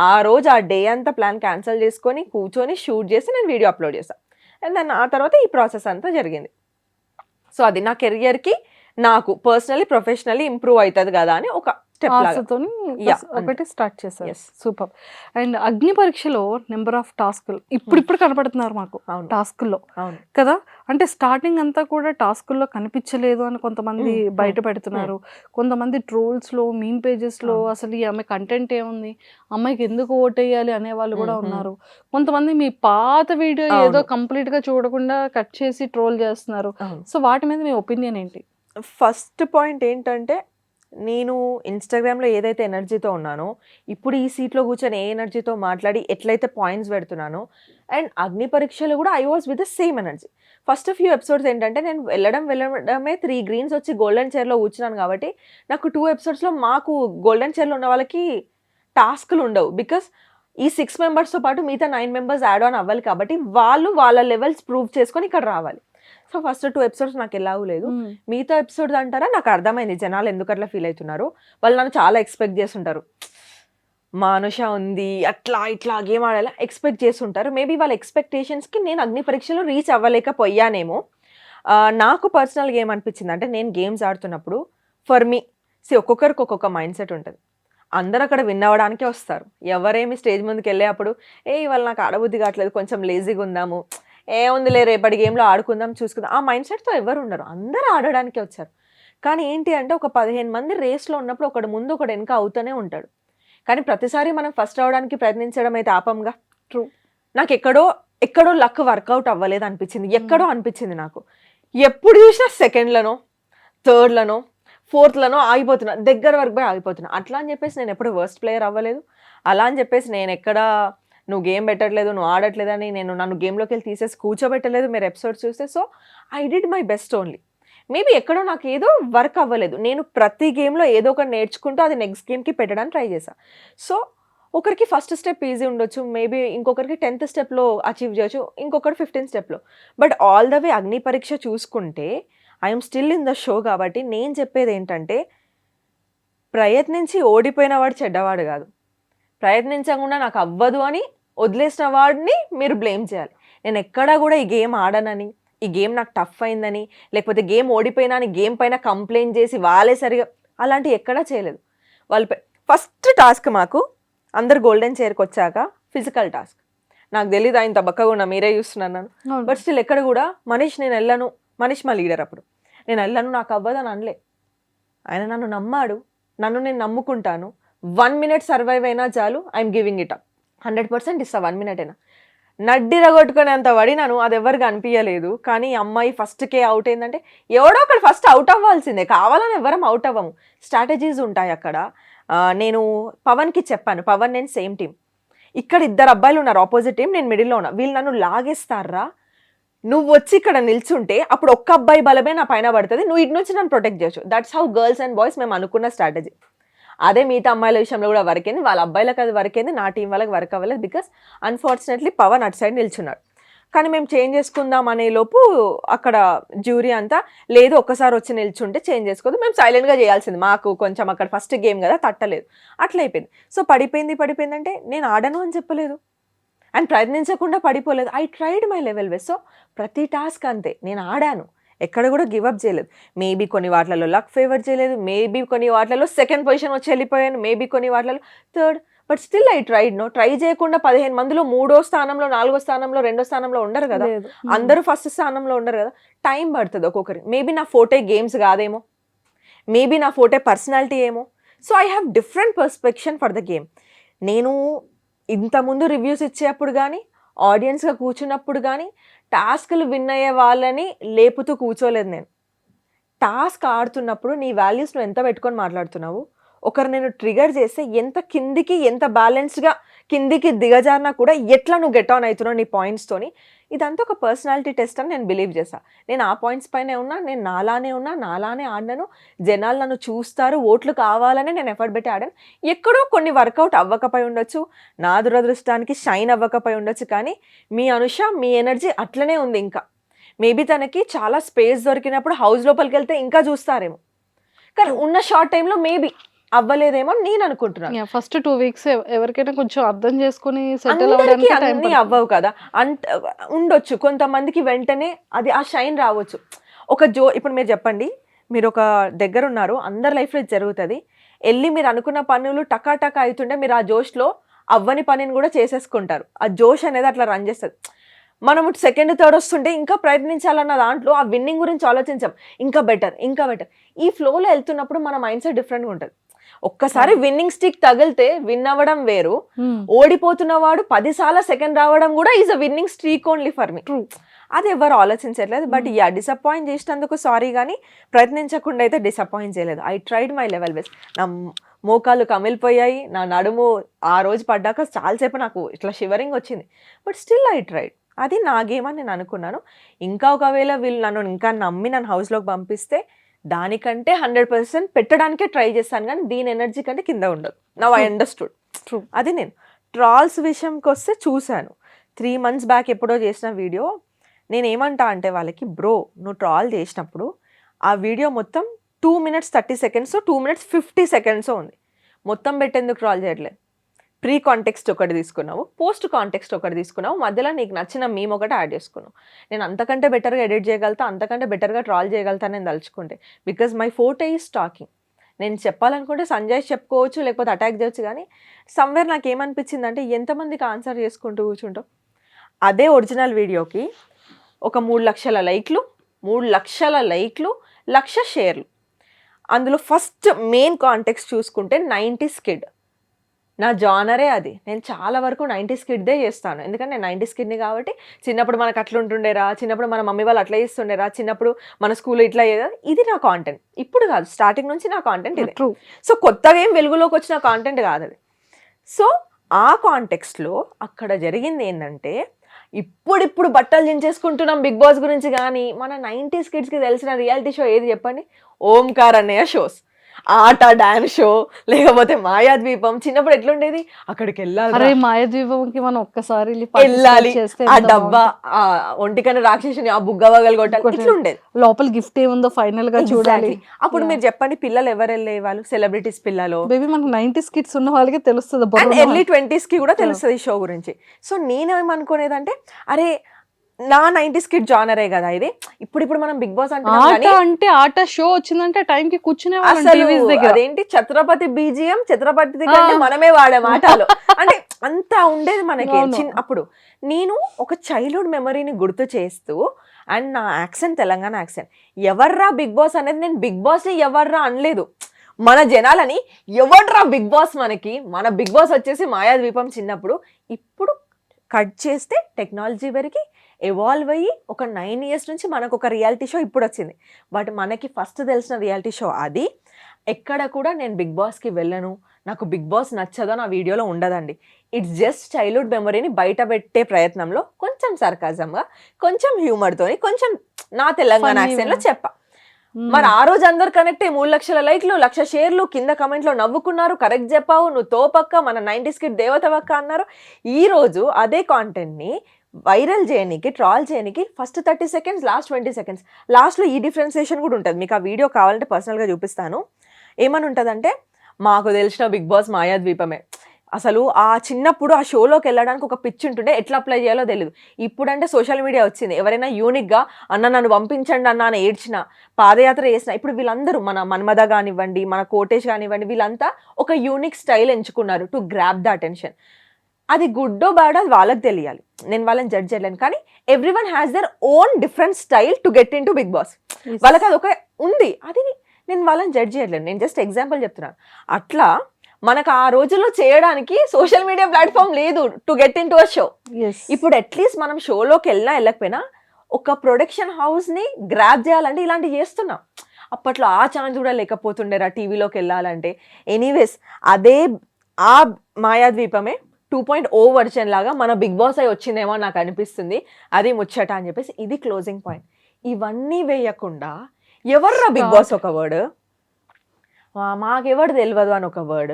ఆ రోజు, ఆ డే అంతా ప్లాన్ క్యాన్సిల్ చేసుకొని కూర్చొని షూట్ చేసి నేను వీడియో అప్లోడ్ చేశాను. అండ్ దాన్ని ఆ తర్వాత ఈ ప్రాసెస్ అంతా జరిగింది. సో అది నా కెరియర్కి నాకు పర్సనలీ ప్రొఫెషనల్లీ ఇంప్రూవ్ అవుతుంది కదా అని ఒక ఒకటి స్టార్ట్ చేశారు. సూపర్. అండ్ అగ్ని పరీక్షలో నెంబర్ ఆఫ్ టాస్కులు ఇప్పుడు కనపడుతున్నారు మాకు టాస్కుల్లో కదా. అంటే స్టార్టింగ్ అంతా కూడా టాస్కుల్లో కనిపించలేదు అని కొంతమంది బయట పెడుతున్నారు. కొంతమంది ట్రోల్స్ లో, మీమ్ పేజెస్ లో అసలు ఈ అమ్మాయి కంటెంట్ ఏముంది, అమ్మాయికి ఎందుకు ఓటేయాలి అనే వాళ్ళు కూడా ఉన్నారు. కొంతమంది మీ పాత వీడియో ఏదో కంప్లీట్ గా చూడకుండా కట్ చేసి ట్రోల్ చేస్తున్నారు. సో వాటి మీద మీ ఒపీనియన్ ఏంటి? ఫస్ట్ పాయింట్ ఏంటంటే, నేను ఇన్స్టాగ్రామ్లో ఏదైతే ఎనర్జీతో ఉన్నానో, ఇప్పుడు ఈ సీట్లో కూర్చొని ఏ ఎనర్జీతో మాట్లాడి ఎట్లయితే పాయింట్స్ పెడుతున్నానో, అండ్ అగ్ని పరీక్షలు కూడా I was with the same energy. First few episodes ఏంటంటే, నేను వెళ్ళడమే 3 గ్రీన్స్ వచ్చి గోల్డెన్ చైర్లో కూర్చున్నాను కాబట్టి నాకు 2 ఎపిసోడ్స్లో మాకు గోల్డెన్ చైర్లో ఉన్న వాళ్ళకి టాస్క్లు ఉండవు. బికాస్ ఈ 6 మెంబర్స్తో పాటు మిగతా 9 మెంబర్స్ యాడ్ ఆన్ అవ్వాలి కాబట్టి వాళ్ళు వాళ్ళ లెవెల్స్ ప్రూవ్ చేసుకొని ఇక్కడ రావాలి. సో ఫస్ట్ 2 ఎపిసోడ్స్ నాకు ఎలాగూ లేదు. మిగతా ఎపిసోడ్స్ అంటారా, నాకు అర్థమైంది జనాలు ఎందుకు అట్లా ఫీల్ అవుతున్నారు. వాళ్ళు నన్ను చాలా ఎక్స్పెక్ట్ చేస్తుంటారు, మానుష ఉంది అట్లా ఇట్లా గేమ్ ఆడేలా ఎక్స్పెక్ట్ చేస్తుంటారు. మేబీ వాళ్ళ ఎక్స్పెక్టేషన్స్కి నేను అగ్ని పరీక్షలో రీచ్ అవ్వలేకపోయానేమో. నాకు పర్సనల్గా ఏమనిపించింది అంటే, నేను గేమ్స్ ఆడుతున్నప్పుడు ఫర్ మీ ఒక్కొక్కరికి ఒక్కొక్క మైండ్ సెట్ ఉంటుంది. అందరూ అక్కడ విన్ అవ్వడానికే వస్తారు. ఎవరేమి స్టేజ్ ముందుకు వెళ్ళే అప్పుడు ఇవాళ నాకు ఆడబుద్ధి కావట్లేదు, కొంచెం లేజీగా ఉందాము, ఏముందిలే రేపటి గేమ్లో ఆడుకుందాం చూసుకుందాం, ఆ మైండ్ సెట్తో ఎవరు ఉండరు. అందరూ ఆడడానికే వచ్చారు. కానీ ఏంటి అంటే, ఒక 15 మంది రేస్లో ఉన్నప్పుడు ఒకడు ముందు ఒకడు వెనక అవుతూనే ఉంటాడు. కానీ ప్రతిసారి మనం ఫస్ట్ అవడానికి ప్రయత్నించడం అయితే ఆపంగా. ట్రూ. నాకు ఎక్కడో లక్ వర్కౌట్ అవ్వలేదు అనిపించింది. ఎక్కడో అనిపించింది నాకు. ఎప్పుడు చూసినా సెకండ్లనో, థర్డ్లనో, ఫోర్త్లనో ఆగిపోతున్నా, దగ్గర వరకు పోయి ఆగిపోతున్నా. అట్లా అని చెప్పేసి నేను ఎప్పుడు వర్స్ట్ ప్లేయర్ అవ్వలేదు. అలా అని చెప్పేసి నేను ఎక్కడ నువ్వు గేమ్ పెట్టట్లేదు, నువ్వు ఆడట్లేదని నన్ను గేమ్లోకి వెళ్ళి తీసేసి కూర్చోబెట్టలేదు మీరు ఎపిసోడ్స్ చూస్తే. So I did my best only. Maybe ఎక్కడో నాకు ఏదో వర్క్ అవ్వలేదు. నేను ప్రతి గేమ్లో ఏదో ఒకటి నేర్చుకుంటూ అది నెక్స్ట్ గేమ్కి పెట్టడానికి ట్రై చేశాను. సో ఒకరికి ఫస్ట్ స్టెప్ ఈజీ ఉండొచ్చు, మేబీ ఇంకొకరికి 10th స్టెప్లో అచీవ్ చేయొచ్చు, ఇంకొకటి 15th స్టెప్లో. బట్ ఆల్ ద వే అగ్ని పరీక్ష చూసుకుంటే I'm still in the show. కాబట్టి నేను చెప్పేది ఏంటంటే, ప్రయత్నించి ఓడిపోయిన వాడు చెడ్డవాడు కాదు, ప్రయత్నించకుండా నాకు అవ్వదు అని వదిలేసిన వాడిని మీరు బ్లేమ్ చేయాలి. నేను ఎక్కడా కూడా ఈ గేమ్ ఆడనని, ఈ గేమ్ నాకు టఫ్ అయిందని, లేకపోతే గేమ్ ఓడిపోయినా అని గేమ్ పైన కంప్లైంట్ చేసి వాళ్ళే సరిగా అలాంటివి ఎక్కడా చేయలేదు. ఫస్ట్ టాస్క్ మాకు అందరు గోల్డెన్ చైర్కి వచ్చాక ఫిజికల్ టాస్క్. నాకు తెలీదు ఆయన తబక్కగా ఉన్నా, మీరే చూస్తున్నాను. బట్ స్టిల్ ఎక్కడ కూడా నేను వెళ్ళను, మనీష్ మా లీడర్, అప్పుడు నేను వెళ్ళను నాకు అవ్వదు అని అనలే. ఆయన నన్ను నమ్మాడు, నన్ను నేను నమ్ముకుంటాను. 1 minute సర్వైవ్ అయినా చాలు, ఐఎమ్ గివింగ్ ఇట్ అప్, 100% ఇస్తా. 1 minute అయినా నడ్డిరగొట్టుకుని అంత పడినాను, అది ఎవరికి అనిపించలేదు. కానీ అమ్మాయి ఫస్ట్కే అవుట్ అయిందంటే ఎవడో ఒకటి ఫస్ట్ అవుట్ అవ్వాల్సిందే, కావాలని ఎవరం అవుట్ అవ్వము, స్ట్రాటజీస్ ఉంటాయి అక్కడ. నేను పవన్కి చెప్పాను, పవన్ నేను సేమ్ టీం, ఇక్కడ 2 అబ్బాయిలు ఉన్నారు ఆపోజిట్ టీం, నేను మిడిల్లో ఉన్నా, వీళ్ళు నన్ను లాగేస్తారా, నువ్వు వచ్చి ఇక్కడ నిల్చుంటే అప్పుడు ఒక్క అబ్బాయి బలమే నా పైన పడుతుంది, నువ్వు ఇటు నుంచి నన్ను ప్రొటెక్ట్ చేయొచ్చు. That's how girls and boys మేము అనుకున్న స్ట్రాటజీ. అదే మిగతా అమ్మాయిల విషయంలో కూడా వర్క్ అయింది, వాళ్ళ అబ్బాయిలకు అది వర్క్ అయింది, నా టీం వాళ్ళకి వర్క్ అవ్వలేదు. బికాస్ అన్ఫార్చునేట్లీ పవన్ అటు సైడ్ నిల్చున్నాడు. కానీ మేము చేంజ్ చేసుకుందాం అనే లోపు అక్కడ జ్యూరీ అంతా లేదు, ఒక్కసారి వచ్చి నిల్చుంటే చేంజ్ చేసుకోవద్దు, మేము సైలెంట్గా చేయాల్సింది, మాకు కొంచెం అక్కడ ఫస్ట్ గేమ్ కదా తట్టలేదు, అట్లా అయిపోయింది. సో పడిపోయింది అంటే నేను ఆడను అని చెప్పలేదు అండ్ ప్రయత్నించకుండా పడిపోలేదు. I tried my level best. So ప్రతి టాస్క్ అంతే, నేను ఆడాను, ఎక్కడ కూడా గివప్ చేయలేదు. మేబీ కొన్ని వాటిలలో లక్ ఫేవర్ చేయలేదు, మేబీ కొన్ని వాటిలలో సెకండ్ పొజిషన్ వచ్చి వెళ్ళిపోయాను, మేబీ కొన్ని వాటిలలో third, but still I tried. Try చేయకుండా 15 మందిలో 3వ స్థానంలో 4వ స్థానంలో 2వ స్థానంలో ఉండరు కదా, అందరూ ఫస్ట్ స్థానంలో ఉండరు కదా, టైం పడుతుంది ఒక్కొక్కరి. మేబీ నా ఫోటే గేమ్స్ కాదేమో, మేబీ నా ఫోటే పర్సనాలిటీ ఏమో. So I have different perception for the game. నేను ఇంతకుముందు రివ్యూస్ ఇచ్చేటప్పుడు కానీ ఆడియన్స్గా కూర్చున్నప్పుడు కానీ టాస్క్లు విన్ అయ్యే వాళ్ళని లేపుతూ కూర్చోలేదు నేను. టాస్క్ ఆడుతున్నప్పుడు నీ వాల్యూస్ నువ్వు ఎంత పెట్టుకొని మాట్లాడుతున్నావు, ఒకరు నేను ట్రిగర్ చేస్తే ఎంత కిందికి ఎంత బ్యాలెన్స్డ్గా కిందికి దిగజారినా కూడా ఎట్లా నువ్వు గెట్ ఆన్ అవుతున్నావు నీ పాయింట్స్తోని, ఇదంతా ఒక పర్సనాలిటీ టెస్ట్ అని నేను బిలీవ్ చేశాను. నేను ఆ పాయింట్స్ పైనే ఉన్నా, నేను నాలానే ఆడినాను, జనాలు నన్ను చూస్తారు, ఓట్లు కావాలని నేను ఎఫర్ట్ పెట్టి ఆడాను. ఎక్కడో కొన్ని వర్కౌట్ అవ్వకపోయి ఉండొచ్చు, నా దురదృష్టానికి షైన్ అవ్వకపోయి ఉండొచ్చు, కానీ మీ అనుష మీ ఎనర్జీ అట్లనే ఉంది. ఇంకా మేబీ తనకి చాలా స్పేస్ దొరికినప్పుడు హౌస్ లోపలికి వెళ్తే ఇంకా చూస్తారేమో, కానీ ఉన్న షార్ట్ టైంలో మేబీ అవ్వలేదేమో నేను అనుకుంటున్నాను. ఫస్ట్ 2 వీక్స్ ఎవరికైనా కొంచెం అర్థం చేసుకుని సెటిల్ అందరికీ అవ్వడానికి అన్నీ అవ్వవు కదా, ఉండొచ్చు కొంతమందికి వెంటనే అది ఆ షైన్ రావచ్చు. ఇప్పుడు మీరు చెప్పండి, మీరు ఒక దగ్గర ఉన్నారు, అందరి లైఫ్లో ఇది జరుగుతుంది, వెళ్ళి మీరు అనుకున్న పనులు టకా అవుతుంటే మీరు ఆ జోష్లో అవ్వని పనిని కూడా చేసేసుకుంటారు. ఆ జోష్ అనేది అట్లా రన్ చేస్తుంది. మనం సెకండ్ థర్డ్ వస్తుంటే ఇంకా ప్రయత్నించాలన్న దాంట్లో ఆ విన్నింగ్ గురించి ఆలోచించాం, ఇంకా బెటర్. ఈ ఫ్లోలో వెళ్తున్నప్పుడు మన మైండ్ సెట్ డిఫరెంట్గా ఉంటుంది. ఒక్కసారి విన్నింగ్ స్టిక్ తగిలితే విన్ అవ్వడం వేరు, ఓడిపోతున్న వాడు 10 సార్లు సెకండ్ రావడం కూడా is a winnowing streak only for me. అది ఎవరు ఆలోచించట్లేదు. బట్ డిసప్పాయింట్ చేసినందుకు సారీ, కానీ ప్రయత్నించకుండా అయితే డిసప్పాయింట్ చేయలేదు. I tried my level best. నా మోకాలు కమిలిపోయాయి, నా నడుము ఆ రోజు పడ్డాక చాలాసేపు నాకు ఇట్లా షివరింగ్ వచ్చింది, బట్ స్టిల్ ఐ ట్రైడ్. అది నా గేమ్ అని నేను అనుకున్నాను. ఇంకా ఒకవేళ వీళ్ళు నన్ను ఇంకా నమ్మి నన్ను హౌస్లోకి పంపిస్తే దానికంటే 100% పెట్టడానికే ట్రై చేస్తాను, కానీ దీని ఎనర్జీ కంటే కింద ఉండదు. Now I understood. అది నేను ట్రాల్స్ విషయంకి వస్తే చూశాను 3 months బ్యాక్ ఎప్పుడో చేసిన వీడియో. నేను ఏమంటా అంటే వాళ్ళకి, బ్రో నువ్వు ట్రాల్ చేసినప్పుడు ఆ వీడియో మొత్తం 2 minutes 30 seconds 2 minutes 50 seconds ఉంది, మొత్తం పెట్టేందుకు ట్రాల్ చేయట్లేదు. ప్రీ కాంటెక్స్ట్ ఒకటి తీసుకున్నావు, పోస్ట్ కాంటెక్స్ట్ ఒకటి తీసుకున్నావు, మధ్యలో నీకు నచ్చిన మీమ్ ఒకటి యాడ్ చేసుకున్నావు. నేను అంతకంటే బెటర్గా ఎడిట్ చేయగలుగుతా, అంతకంటే బెటర్గా ట్రాల్ చేయగలుగుతా నేను తలుచుకుంటే, because my forte is talking. నేను చెప్పాలనుకుంటే సంజయ్ చెప్పుకోవచ్చు, లేకపోతే అటాక్ చేయొచ్చు, కానీ సమ్వేర్ నాకు ఏమనిపించింది అంటే ఎంతమందికి ఆన్సర్ చేసుకుంటూ కూర్చుంటాం. అదే ఒరిజినల్ వీడియోకి ఒక 3 లక్షల లైక్లు, 1,00,000 షేర్లు. అందులో ఫస్ట్ మెయిన్ కాంటెక్స్ట్ చూసుకుంటే 90s కిడ్. నా జానరే అది. నేను చాలా వరకు 90s కిడ్దే చేస్తాను, ఎందుకంటే నేను 90s కిడ్ని కాబట్టి. చిన్నప్పుడు మనకు అట్లా ఉంటుండేరా, చిన్నప్పుడు మన మమ్మీ వాళ్ళు అట్లా చేస్తుండేరా, చిన్నప్పుడు మన స్కూల్లో ఇట్లా ఇది నా కాంటెంట్. ఇప్పుడు కాదు, స్టార్టింగ్ నుంచి నా కాంటెంట్ ఇది. సో కొత్తగా ఏం వెలుగులోకి వచ్చిన కాంటెంట్ కాదు అది. సో ఆ కాంటెక్స్ట్లో అక్కడ జరిగింది ఏంటంటే, ఇప్పుడు బట్టలు దించేసుకుంటున్నాం బిగ్ బాస్ గురించి, కానీ మన 90s కిడ్స్కి తెలిసిన రియాలిటీ షో ఏది చెప్పండి? ఓంకార్ అన్నయ్య షోస్, ఆట డాన్స్ షో, లేకపోతే మాయాద్వీపం. చిన్నప్పుడు ఎట్లుండేది, అక్కడికి వెళ్ళాలి, మాయాద్వీపంకి మనం ఒక్కసారి వెళ్ళాలి, ఆ డబ్బా, ఆ ఒంటికన్నా రాక్షసుని ఆ బుగ్గ వగలు కొట్టాలి, ఇట్లా ఉండేది. లోపల గిఫ్ట్ ఏముందో ఫైనల్ గా చూడాలి. అప్పుడు మీరు చెప్పండి, పిల్లలు ఎవరు వెళ్ళే వాళ్ళు? సెలబ్రిటీస్ పిల్లలు. బేబీ మనకు 90s కిడ్స్ ఉన్న వాళ్ళకి తెలుస్తుంది, ఎర్లీ 20s కి కూడా తెలుస్తుంది ఈ షో గురించి. సో నేనేమనుకునేదంటే, అరే నా 90s కిడ్ జానరే కదా ఇది, ఇప్పుడు మనం బిగ్ బాస్ అంటే ఆట షో వచ్చిందంటే టైం కి కూర్చునే అదేంటి ఛత్రపతి బీజిఎం, ఛత్రపతి కంటే మనమే వాడే మాటలు అంటే అంతా ఉండేది మనకి అప్పుడు. నేను ఒక చైల్డ్హుడ్ మెమరీని గుర్తు చేస్తూ, అండ్ నా యాక్సెంట్ తెలంగాణ యాక్సెంట్, ఎవర్రా బిగ్ బాస్ అనేది, నేను బిగ్ బాస్ని ఎవర్రా అనలేదు, మన జనాలని ఎవడ్రా బిగ్ బాస్, మన బిగ్ బాస్ వచ్చేసి మాయాద్వీపం చిన్నప్పుడు. ఇప్పుడు కట్ చేస్తే టెక్నాలజీ వరకు ఎవాల్వ్ అయ్యి ఒక 9 years నుంచి మనకు ఒక రియాలిటీ షో ఇప్పుడు వచ్చింది. బట్ మనకి ఫస్ట్ తెలిసిన రియాలిటీ షో అది. ఎక్కడ కూడా నేను బిగ్ బాస్కి వెళ్ళను, నాకు బిగ్ బాస్ నచ్చదో నా వీడియోలో ఉండదండి. ఇట్స్ జస్ట్ చైల్డ్హుడ్ మెమరీని బయట పెట్టే ప్రయత్నంలో కొంచెం సర్కాజంగా, కొంచెం హ్యూమర్తో, కొంచెం నా తెలంగాణ యాక్సెంట్లో చెప్పా. మరి ఆ రోజు అందరు కనెక్ట్ 3 లక్షల లైక్లు 1,00,000 షేర్లు కింద కమెంట్ లో నవ్వుకున్నారు, కరెక్ట్ చెప్పావు, నువ్వు తోపక్క, మన 90s కిడ్ దేవతవక్క అన్నారు. ఈ రోజు అదే కాంటెంట్ ని వైరల్ చేయడానికి, ట్రాల్ చేయడానికి first 30 seconds, last 20 seconds. Last లో ఈ డిఫరెన్సియేషన్ కూడా ఉంటుంది. మీకు ఆ వీడియో కావాలంటే పర్సనల్ గా చూపిస్తాను. ఏమని ఉంటదంటే, మాకు తెలిసిన బిగ్ బాస్ మాయాద్వీపమే. అసలు ఆ చిన్నప్పుడు ఆ షోలోకి వెళ్ళడానికి ఒక పిచ్ ఉంటుండే, ఎట్లా అప్లై చేయాలో తెలియదు. ఇప్పుడంటే సోషల్ మీడియా వచ్చింది. ఎవరైనా యూనిక్గా అన్న నన్ను పంపించండి అన్న అని ఏడ్చిన, పాదయాత్ర చేసిన, ఇప్పుడు వీళ్ళందరూ మన మన్మద కానివ్వండి, మన కోటేష్ కానివ్వండి, వీళ్ళంతా ఒక యూనిక్ స్టైల్ ఎంచుకున్నారు టు గ్రాప్ ద అటెన్షన్. అది గుడ్డో బ్యాడో అది వాళ్ళకి తెలియాలి, నేను వాళ్ళని జడ్జ్ చేయలేను. కానీ everyone has their own different style to get into Bigg Boss. వాళ్ళకి అది ఒక ఉంది, అది నేను వాళ్ళని జడ్జ్ చేయలేను. నేను జస్ట్ ఎగ్జాంపుల్ చెప్తున్నాను. అట్లా మనకు ఆ రోజుల్లో చేయడానికి సోషల్ మీడియా ప్లాట్ఫామ్ లేదు to get in to a show. ఇప్పుడు అట్లీస్ట్ మనం షోలోకి వెళ్ళకపోయినా ఒక ప్రొడక్షన్ హౌస్ ని గ్రాప్ చేయాలంటే ఇలాంటివి చేస్తున్నాం. అప్పట్లో ఆ ఛాన్స్ కూడా లేకపోతుండేరా టీవీలోకి వెళ్ళాలంటే. ఎనీవేస్ అదే ఆ మాయాద్వీపమే 2.0 వర్షన్ లాగా మన బిగ్ బాస్ అయి వచ్చిందేమో నాకు అనిపిస్తుంది. అది ముచ్చట అని చెప్పేసి ఇది క్లోజింగ్ పాయింట్. ఇవన్నీ వేయకుండా ఎవర్రా బిగ్ బాస్ ఒక వర్డ్, మాకెవరు తెలియదు అని ఒక వర్డ్,